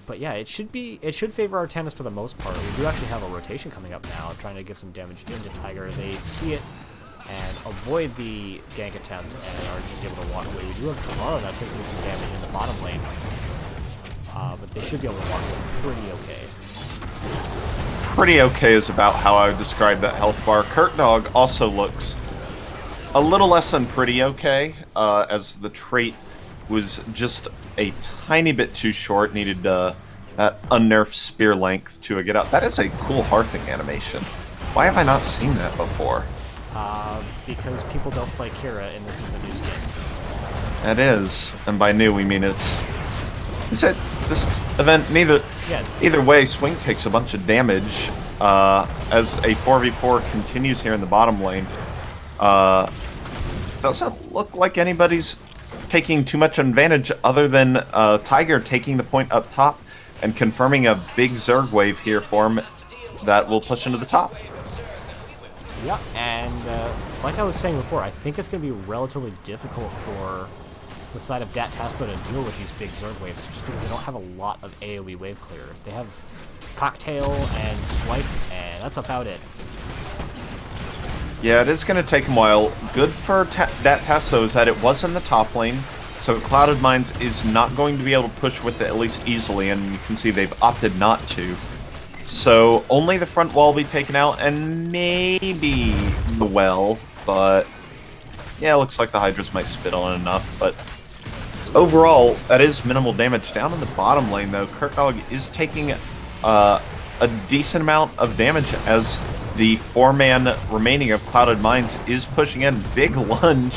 S1: But yeah, it should favor our Tass for the most part. We do actually have a rotation coming up now, trying to get some damage into Tiger. They see it and avoid the gank attempt and are just able to walk away. We do have Trevorrow now taking some damage in the bottom lane, but they should be able to walk away pretty okay.
S2: Pretty okay is about how I would describe that health bar. Kurt Dog also looks a little less than pretty okay, as the trait was just a tiny bit too short, needed that unnerfed spear length to get out. That is a cool hearthing animation. Why have I not seen that before?
S1: Because people don't play Kira, and this is a new skin.
S2: That is, and by new we mean it's... Is it this event? Neither.
S1: Yes.
S2: Either way, Swing takes a bunch of damage as a 4v4 continues here in the bottom lane. Doesn't look like anybody's taking too much advantage other than Tiger taking the point up top and confirming a big Zerg wave here for him that will push into the top.
S1: Yeah, and like I was saying before, I think it's going to be relatively difficult for the side of Dat Tasla to deal with these big Zerg waves, just because they don't have a lot of AoE wave clear. They have Cocktail and Swipe, and that's about it.
S2: Yeah, it is going to take him a while. Good for Dat Tasla is that it was in the top lane, so Clouded Minds is not going to be able to push with it at least easily, and you can see they've opted not to. So only the front wall will be taken out, and maybe the well, but yeah, it looks like the Hydras might spit on it enough, but overall, that is minimal damage. Down in the bottom lane, though, Kurt Dog is taking a decent amount of damage as the 4-man remaining of Clouded Minds is pushing in. Big lunge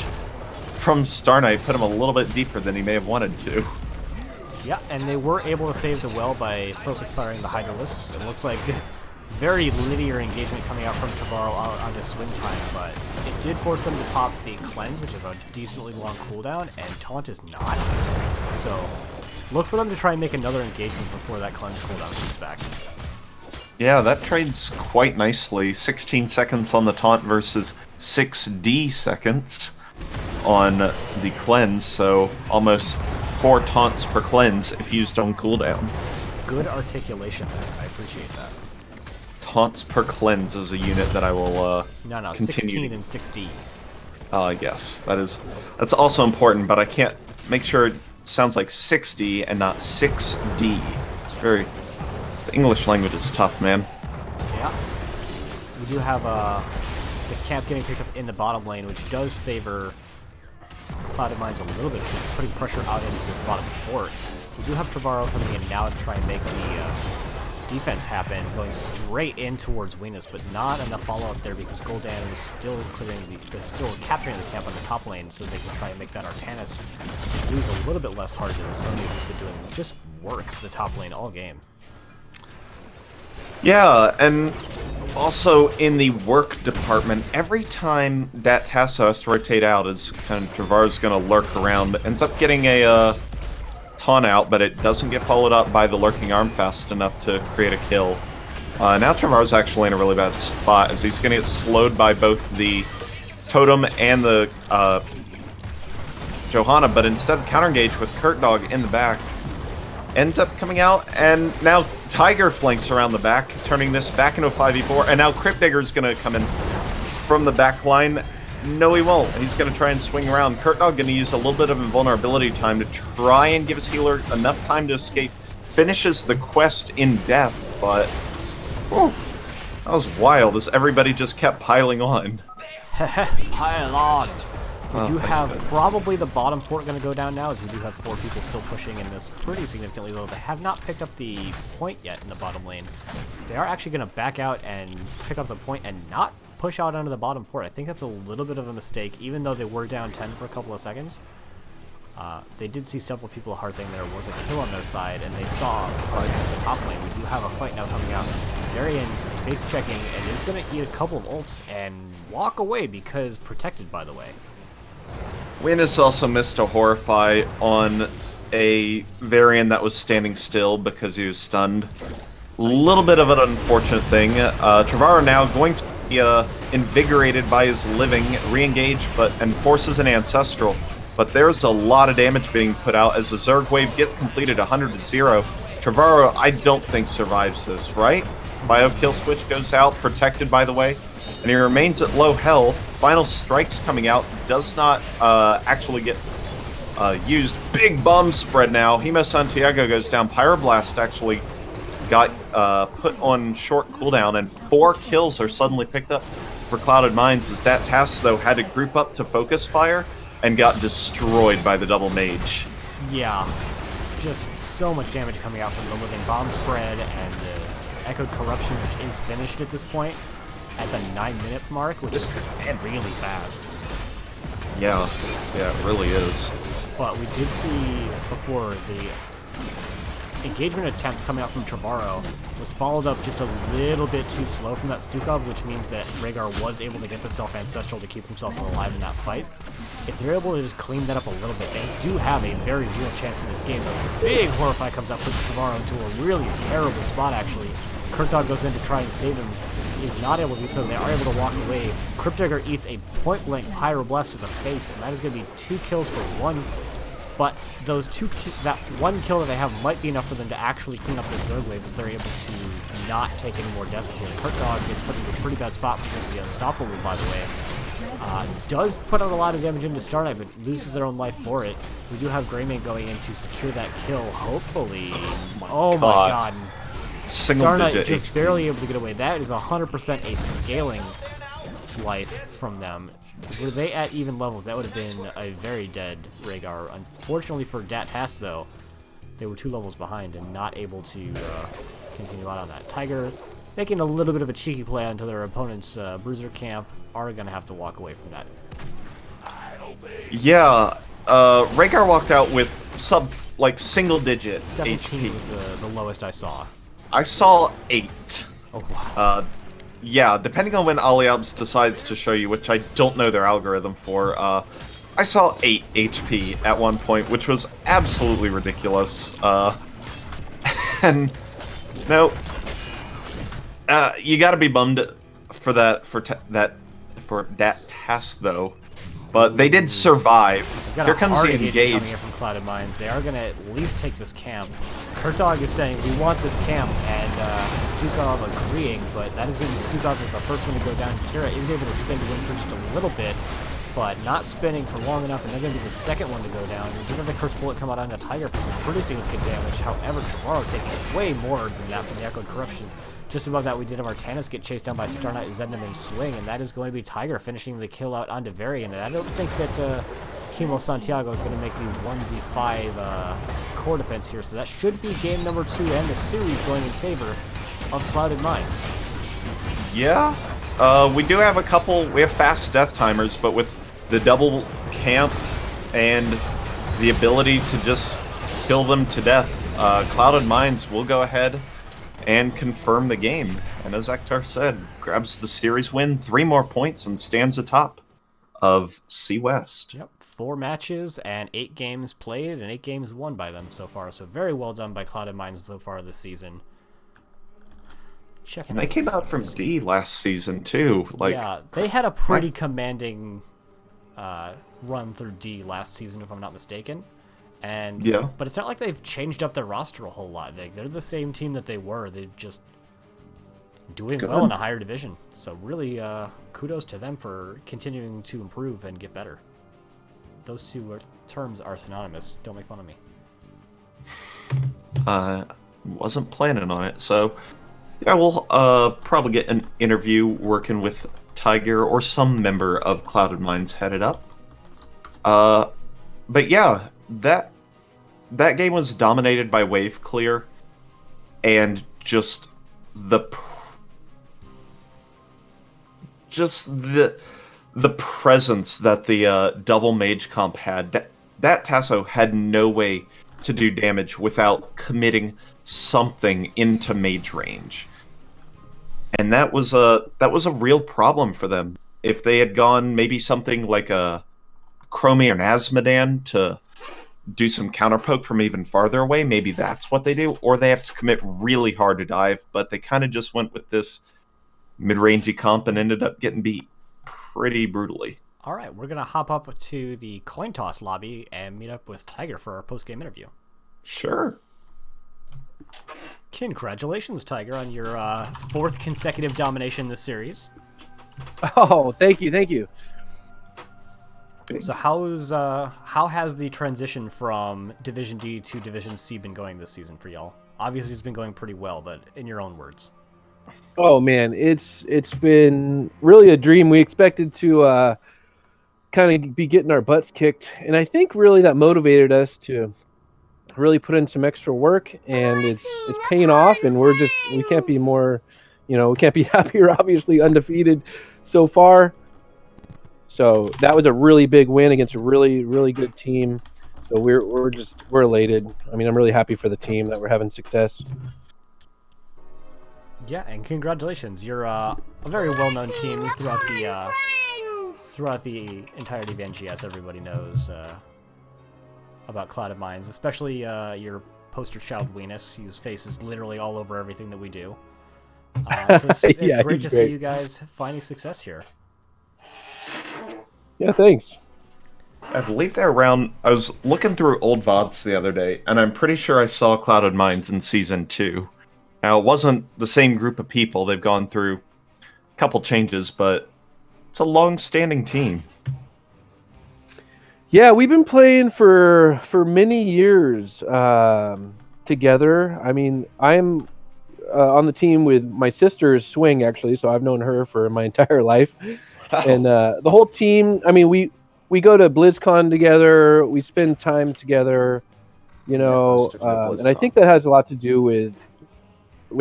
S2: from Star Knight put him a little bit deeper than he may have wanted to.
S1: Yeah, and they were able to save the well by focus firing the Hydralisks. It looks like very linear engagement coming out from Trevorrow on the swing time, but it did force them to pop the Cleanse, which is a decently long cooldown, and Taunt is not. So look for them to try and make another engagement before that Cleanse cooldown comes back.
S2: Yeah, that trades quite nicely. 16 seconds on the Taunt versus 6D seconds on the Cleanse, so almost 4 taunts per cleanse if used on cooldown.
S1: Good articulation there. I appreciate that.
S2: Taunts per cleanse is a unit that I will
S1: No,
S2: continue.
S1: 16 and 6D.
S2: Yes, that's also important, but I can't make sure it sounds like 60 and not 6D. It's very The English language is tough, man.
S1: Yeah. We do have the camp getting picked up in the bottom lane, which does favor Clouded Minds a little bit, because it's putting pressure out into this bottom fort. We do have Trevorrow coming in now to try and make the defense happen, going straight in towards Venus, but not enough follow-up there because Gul'dan is still still capturing the camp on the top lane, so they can try and make that Artanis lose a little bit less hard than Sony, who's been doing just work the top lane all game.
S2: Yeah, and also in the work department, every time that Tass has to rotate out, is kind of Trevorrow's gonna lurk around, ends up getting a taunt out, but it doesn't get followed up by the lurking arm fast enough to create a kill. Now Trevorrow's actually in a really bad spot, as he's gonna get slowed by both the Totem and the Johanna, but instead of counter engage with Kurtdog in the back, ends up coming out, and now Tiger flanks around the back, turning this back into a 5v4, and now Crypt Digger's gonna come in from the back line. No, he won't. He's gonna try and swing around. Kurtdog gonna use a little bit of invulnerability time to try and give his healer enough time to escape. Finishes the quest in death, but whew, that was wild as everybody just kept piling on.
S1: Pile on! We do have probably the bottom fort going to go down now, as we do have 4 people still pushing in this pretty significantly, though they have not picked up the point yet in the bottom lane. They are actually going to back out and pick up the point and not push out onto the bottom fort. I think that's a little bit of a mistake, even though they were down 10 for a couple of seconds. They did see several people harping. There was a kill on their side, and they saw Arg at the top lane. We do have a fight now coming out. Darian face checking, and is going to eat a couple of ults and walk away because protected, by the way.
S2: Venus also missed a Horrify on a Varian that was standing still because he was stunned. Little bit of an unfortunate thing. Trevorrow now going to be invigorated by his living, re-engage, and forces an Ancestral. But there's a lot of damage being put out as the Zerg wave gets completed 100 to 0. Trevorrow, I don't think, survives this, right? Bio kill switch goes out, protected by the way, and he remains at low health. Final strikes coming out, does not actually get used. Big bomb spread now. Hemo Santiago goes down. Pyroblast actually got put on short cooldown, and 4 kills are suddenly picked up for Clouded Minds, as that Tass, though, had to group up to focus fire and got destroyed by the double mage.
S1: Yeah, just so much damage coming out from the living bomb spread and the echoed corruption, which is finished at this point at the 9-minute mark, which is really fast.
S2: Yeah, it really is.
S1: But we did see before the engagement attempt coming out from Trevorrow was followed up just a little bit too slow from that Stukov, which means that Rhaegar was able to get the self-ancestral to keep himself alive in that fight. If they're able to just clean that up a little bit, they do have a very real chance in this game. But the big Horrify comes out, puts Trevorrow into a really terrible spot, actually. Kurtdog goes in to try and save him. He's not able to do so. They are able to walk away. Crypt Digger eats a point-blank Pyroblast to the face, and that is going to be 2 kills for 1. But those that 1 kill that they have might be enough for them to actually clean up this Zerg wave if they're able to not take any more deaths here. Kurtdog gets put into a pretty bad spot because of the Unstoppable, by the way. Does put out a lot of damage into Starlight, but loses their own life for it. We do have Greymane going in to secure that kill, hopefully. Oh my god. Starlight just HP. Barely able to get away. That is 100% a scaling life from them. Were they at even levels, that would have been a very dead Rhaegar. Unfortunately for Tass, though, they were 2 levels behind and not able to continue on that. Tiger making a little bit of a cheeky play onto their opponent's bruiser camp, are going to have to walk away from that.
S2: Yeah, Rhaegar walked out with single-digit
S1: 17
S2: HP.
S1: was the lowest I saw.
S2: I saw 8.
S1: Oh, wow.
S2: Yeah, depending on when Aliabs decides to show you, which I don't know their algorithm for, I saw 8 HP at one point, which was absolutely ridiculous. And no, you gotta be bummed for that Tass though. But they did survive. Here comes the engage.
S1: Coming in from Clouded Minds. They are going to at least take this camp. Kurtdog is saying, we want this camp, and Stukov agreeing, but that is going to be Stukov as the first one to go down. Kira is able to spin to win for just a little bit. but not spinning for long enough, and they're going to be the second one to go down. We did have the Curse Bullet come out on the Tiger for some pretty significant damage. However, Tomorrow taking way more than that from the Echoed Corruption. Just above that, we did have our Tass get chased down by Star Knight Zednam and Swing, and that is going to be Tiger finishing the kill out onto Varian. And I don't think that Kimo Santiago is going to make the 1v5 core defense here, so that should be game number 2 and the series going in favor of Clouded Minds.
S2: Yeah, we do have we have fast death timers, but with the double camp and the ability to just kill them to death, Clouded Minds will go ahead and confirm the game. And as Ektar said, grabs the series win, 3 more points, and stands atop of C West.
S1: Yep, 4 matches and 8 games played and 8 games won by them so far. So very well done by Clouded Minds so far this season.
S2: And they came out from D last season too.
S1: Yeah, they had a pretty commanding run through D last season, if I'm not mistaken. And
S2: yeah,
S1: but it's not like they've changed up their roster a whole lot. They're the same team that they were. They're just doing well in a higher division. So really, kudos to them for continuing to improve and get better. Those two terms are synonymous. Don't make fun of me.
S2: Wasn't planning on it, so yeah, we'll probably get an interview working with Tiger or some member of Clouded Minds headed up. But yeah, that game was dominated by wave clear and just the presence that the double mage comp had. That Tasso had no way to do damage without committing something into mage range. And that was a real problem for them. If they had gone maybe something like a Chromie or Nazmodan to do some counterpoke from even farther away, maybe that's what they do, or they have to commit really hard to dive, but they kind of just went with this mid-rangey comp and ended up getting beat pretty brutally.
S1: All right, we're going to hop up to the coin toss lobby and meet up with Tiger for our post-game interview.
S2: Sure.
S1: Congratulations, Tiger, on your 4th consecutive domination in this series.
S4: Oh, thank you.
S1: So how has the transition from Division D to Division C been going this season for y'all? Obviously, it's been going pretty well, but in your own words.
S4: Oh man, it's been really a dream. We expected to kind of be getting our butts kicked, and I think really that motivated us to really put in some extra work, and it's paying off, and we can't be more, we can't be happier. Obviously undefeated so far. So that was a really big win against a really, really good team. So we're elated. I mean, I'm really happy for the team that we're having success.
S1: Yeah, and congratulations. You're a very well-known team throughout the entirety of NGS. Everybody knows about Clouded Minds, especially your poster child Weenus. His face is literally all over everything that we do. So it's great to see you guys finding success here.
S4: Yeah, thanks.
S2: I believe they're around. I was looking through old VODs the other day, and I'm pretty sure I saw Clouded Minds in Season 2. Now, it wasn't the same group of people. They've gone through a couple changes, but it's a long-standing team.
S4: Yeah, we've been playing for many years together. I mean, I'm on the team with my sister's Swing, actually, so I've known her for my entire life. And the whole team, I mean, we go to BlizzCon together, we spend time together, and I think that has a lot to do with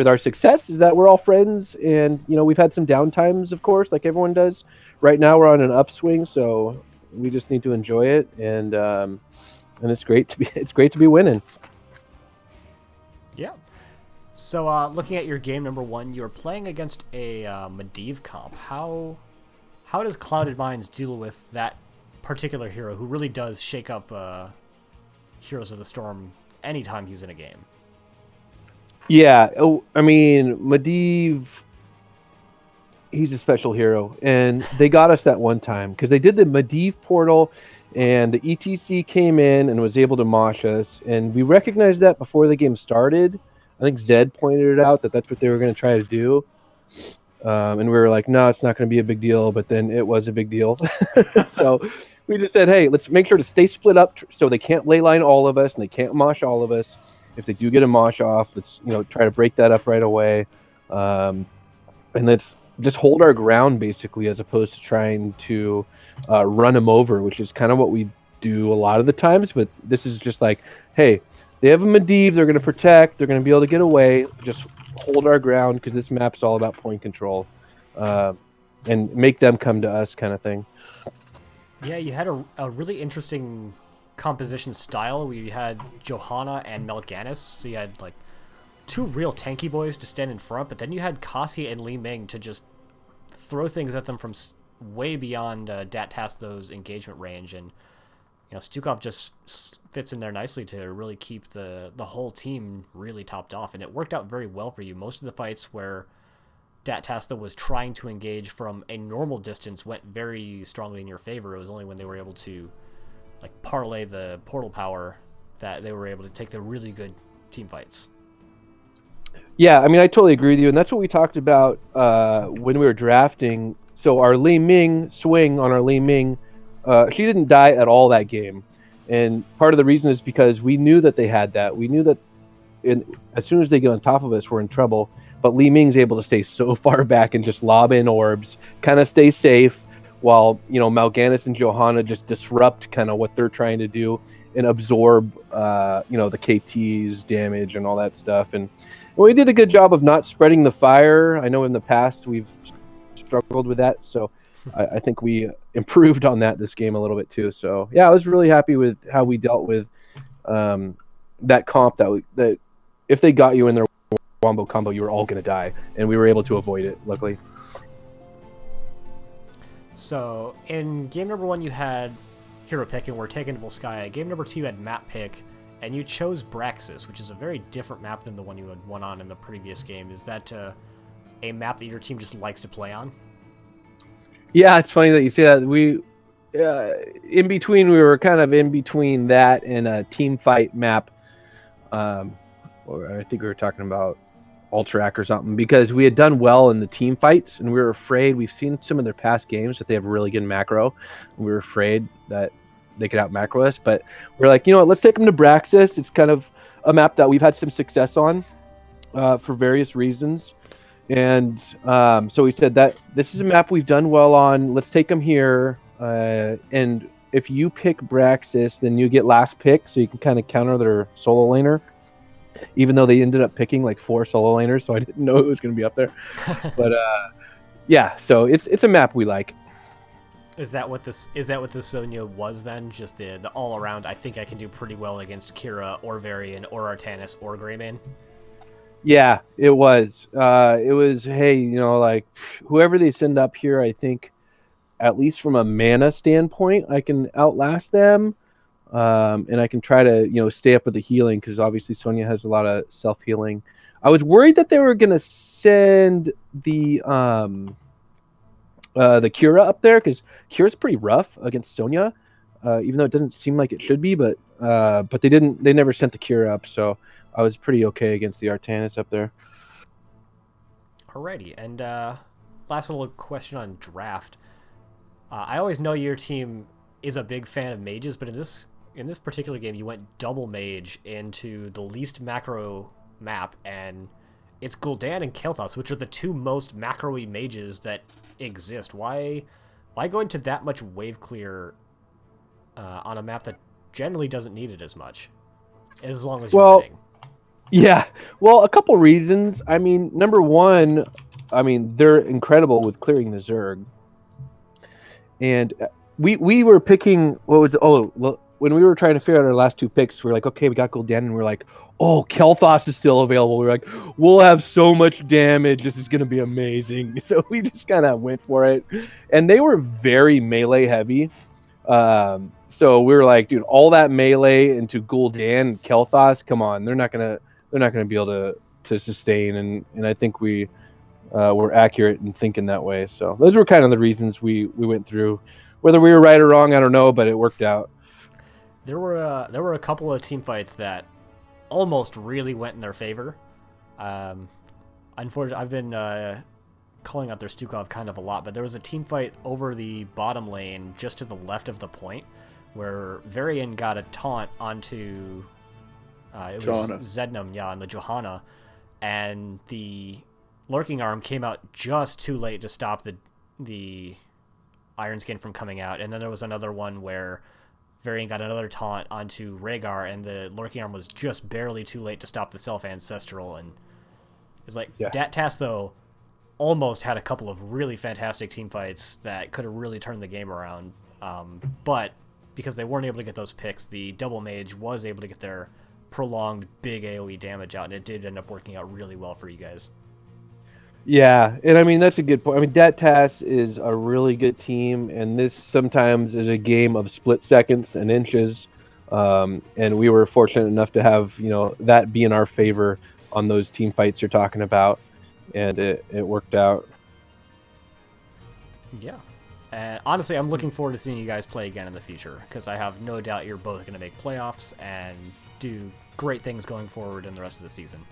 S4: our success, is that we're all friends, and we've had some downtimes, of course, like everyone does. Right now we're on an upswing, so we just need to enjoy it, and it's great to be winning.
S1: Yeah. So looking at your game number 1, you're playing against a Medivh comp. How does Clouded Minds deal with that particular hero who really does shake up Heroes of the Storm anytime he's in a game?
S4: Yeah, I mean, Medivh, he's a special hero, and they got us that one time because they did the Medivh portal, and the ETC came in and was able to mosh us, and we recognized that before the game started. I think Zed pointed it out that that's what they were going to try to do. And we were like, no, it's not going to be a big deal. But then it was a big deal. So we just said, hey, let's make sure to stay split up so they can't ley line all of us and they can't mosh all of us. If they do get a mosh off, let's try to break that up right away. And let's just hold our ground basically, as opposed to trying to run them over, which is kind of what we do a lot of the times. But this is just like, hey, they have a Medivh, they're going to protect, they're going to be able to get away. Just hold our ground, because this map's all about point control, and make them come to us, kind of thing.
S1: Yeah, you had a really interesting composition style where you had Johanna and Melganis, so you had like two real tanky boys to stand in front, but then you had Kasi and Li Ming to just throw things at them from way beyond Tass those engagement range, and Stukov just fits in there nicely to really keep the whole team really topped off, and it worked out very well for you. Most of the fights where Tass was trying to engage from a normal distance went very strongly in your favor. It was only when they were able to like parlay the portal power that they were able to take the really good team fights.
S4: Yeah, I mean, I totally agree with you, and that's what we talked about when we were drafting. So our Li Ming swing on our Li Ming, she didn't die at all that game, and part of the reason is because we knew that they had that. We knew that as soon as they get on top of us, we're in trouble. But Li Ming's able to stay so far back and just lob in orbs, kind of stay safe, while Mal'Ganis and Johanna just disrupt kind of what they're trying to do and absorb the KT's damage and all that stuff. And we did a good job of not spreading the fire. I know in the past we've struggled with that, so I think we improved on that this game a little bit too. So yeah, I was really happy with how we dealt with that comp. That if they got you in their wombo combo, you were all going to die, and we were able to avoid it, luckily.
S1: So in game number 1 you had hero pick and we're taking to Volskaya. Game number 2 you had map pick and you chose Braxis, which is a very different map than the one you had won on in the previous game. Is that a map that your team just likes to play on?
S4: Yeah, it's funny that you say that. We were kind of in between that and a team fight map. Or I think we were talking about Ultrac or something, because we had done well in the team fights, and we were afraid. We've seen some of their past games that they have really good macro, and we were afraid that they could out macro us. But we're like, let's take them to Braxis. It's kind of a map that we've had some success on for various reasons. And so we said that this is a map we've done well on. Let's take them here. And if you pick Braxis, then you get last pick, so you can kind of counter their solo laner. Even though they ended up picking like 4 solo laners, so I didn't know it was going to be up there. But yeah, so it's a map we like.
S1: Is that what the Sonya was then? Just the all around, I think I can do pretty well against Kira or Varian or Artanis or Greymane?
S4: Yeah, it was. It was, hey, like whoever they send up here, I think at least from a mana standpoint, I can outlast them. And I can try to, stay up with the healing, because obviously Sonya has a lot of self-healing. I was worried that they were going to send the Kira up there, because Kira's pretty rough against Sonya, even though it doesn't seem like it should be. But they didn't. They never sent the Kira up, so I was pretty okay against the Artanis up there.
S1: Alrighty, and last little question on draft. I always know your team is a big fan of mages, but in this particular game, you went double mage into the least macro map, and it's Gul'dan and Kael'thas, which are the two most macro-y mages that exist. Why go into that much wave clear on a map that generally doesn't need it as much, as long as you're winning?
S4: Yeah, well, a couple reasons. I mean, number one, they're incredible with clearing the Zerg, and we were picking when we were trying to figure out our last 2 picks, we were like, okay, we got Gul'dan, and we're like, oh, Kael'thas is still available. We're like, we'll have so much damage. This is going to be amazing. So we just kind of went for it. And they were very melee heavy. So we were like, dude, all that melee into Gul'dan and Kael'thas, come on. They're not going to be able to sustain. And I think we were accurate in thinking that way. So those were kind of the reasons we went through. Whether we were right or wrong, I don't know, but it worked out.
S1: There were a couple of team fights that almost really went in their favor. Unfortunately, I've been calling out their Stukov kind of a lot, but there was a team fight over the bottom lane just to the left of the point where Varian got a taunt onto it was
S5: Johanna.
S1: Zednam, yeah, on the Johanna, and the Lurking Arm came out just too late to stop the Iron Skin from coming out, and then there was another one where Varian got another taunt onto Rhaegar, and the Lurking Arm was just barely too late to stop the Self-Ancestral, and it's like,
S4: Yeah.
S1: Tass, though, almost had a couple of really fantastic team fights that could have really turned the game around, but because they weren't able to get those picks, the Double Mage was able to get their prolonged big AoE damage out, and it did end up working out really well for you guys.
S4: Yeah, and I mean that's a good point. I mean, Tass is a really good team, and this sometimes is a game of split seconds and inches. And we were fortunate enough to have that be in our favor on those team fights you're talking about, and it worked out.
S1: Yeah. And honestly, I'm looking forward to seeing you guys play again in the future, because I have no doubt you're both going to make playoffs and do great things going forward in the rest of the season.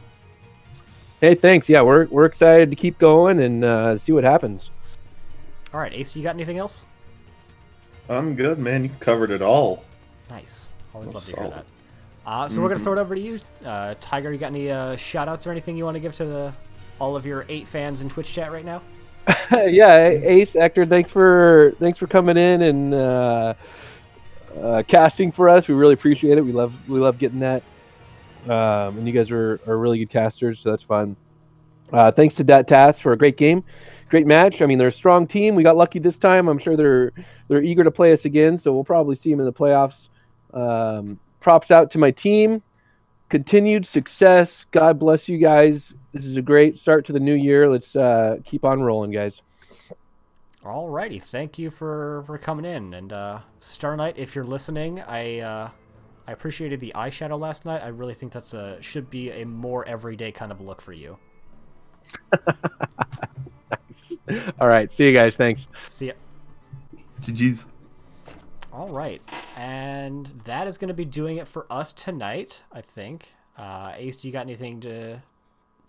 S4: Hey, thanks. Yeah, we're excited to keep going and see what happens.
S1: All right, Ace, you got anything else?
S5: I'm good, man. You covered it all.
S1: Nice. Always
S5: Well,
S1: love to hear
S5: solid.
S1: that. So we're going to throw it over to you. Tiger, you got any shout-outs or anything you want to give to all of your 8 fans in Twitch chat right now?
S4: Yeah, Ace, Hector, thanks for coming in and casting for us. We really appreciate it. We love getting that. And you guys are really good casters, so that's fun. Thanks to Tass for a great game, great match. I mean, they're a strong team. We got lucky this time. I'm sure they're eager to play us again, so we'll probably see them in the playoffs. Props out to my team. Continued success. God bless you guys. This is a great start to the new year. Let's keep on rolling, guys.
S1: Alrighty, thank you for coming in. And Star Knight, if you're listening, I appreciated the eyeshadow last night. I really think that's should be a more everyday kind of look for you.
S4: Nice. All right, see you guys. Thanks.
S1: See ya.
S2: GG's.
S1: All right, and that is going to be doing it for us tonight, I think. Ace, do you got anything to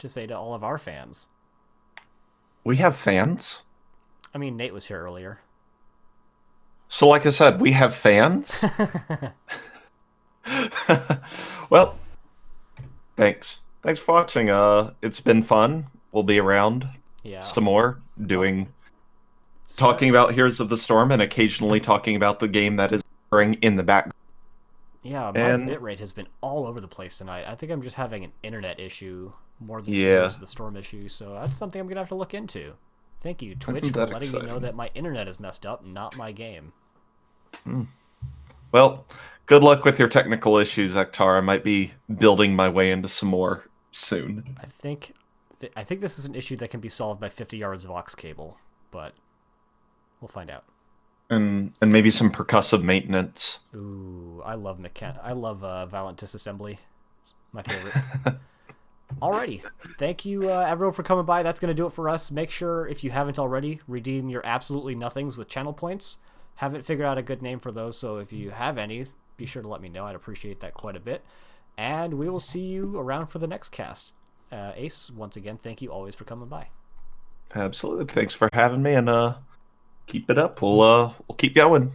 S1: say to all of our fans?
S2: We have fans?
S1: I mean, Nate was here earlier.
S2: So like I said, we have fans? Well, thanks. Thanks for watching. It's been fun. We'll be around
S1: Yeah.
S2: some more, talking about Heroes of the Storm and occasionally talking about the game that is occurring in the background.
S1: Yeah, my
S2: And-
S1: bitrate has been all over the place tonight. I think I'm just having an internet issue more than
S2: Yeah.
S1: the storm issue, so that's something I'm going to have to look into. Thank you, Twitch,
S2: Isn't
S1: for
S2: that
S1: letting me know
S2: exciting?
S1: that my internet is messed up, not my game.
S2: Well, good luck with your technical issues, Ektar. I might be building my way into some more soon.
S1: I think this is an issue that can be solved by 50 yards of aux cable, but we'll find out.
S2: And maybe some percussive maintenance.
S1: Ooh, I love violent disassembly. It's my favorite. Alrighty, thank you everyone for coming by. That's going to do it for us. Make sure, if you haven't already, redeem your absolutely nothings with channel points. Haven't figured out a good name for those, so if you have any, be sure to let me know. I'd appreciate that quite a bit. And we will see you around for the next cast. Ace, once again, thank you always for coming by.
S2: Absolutely. Thanks for having me, and keep it up. We'll keep going.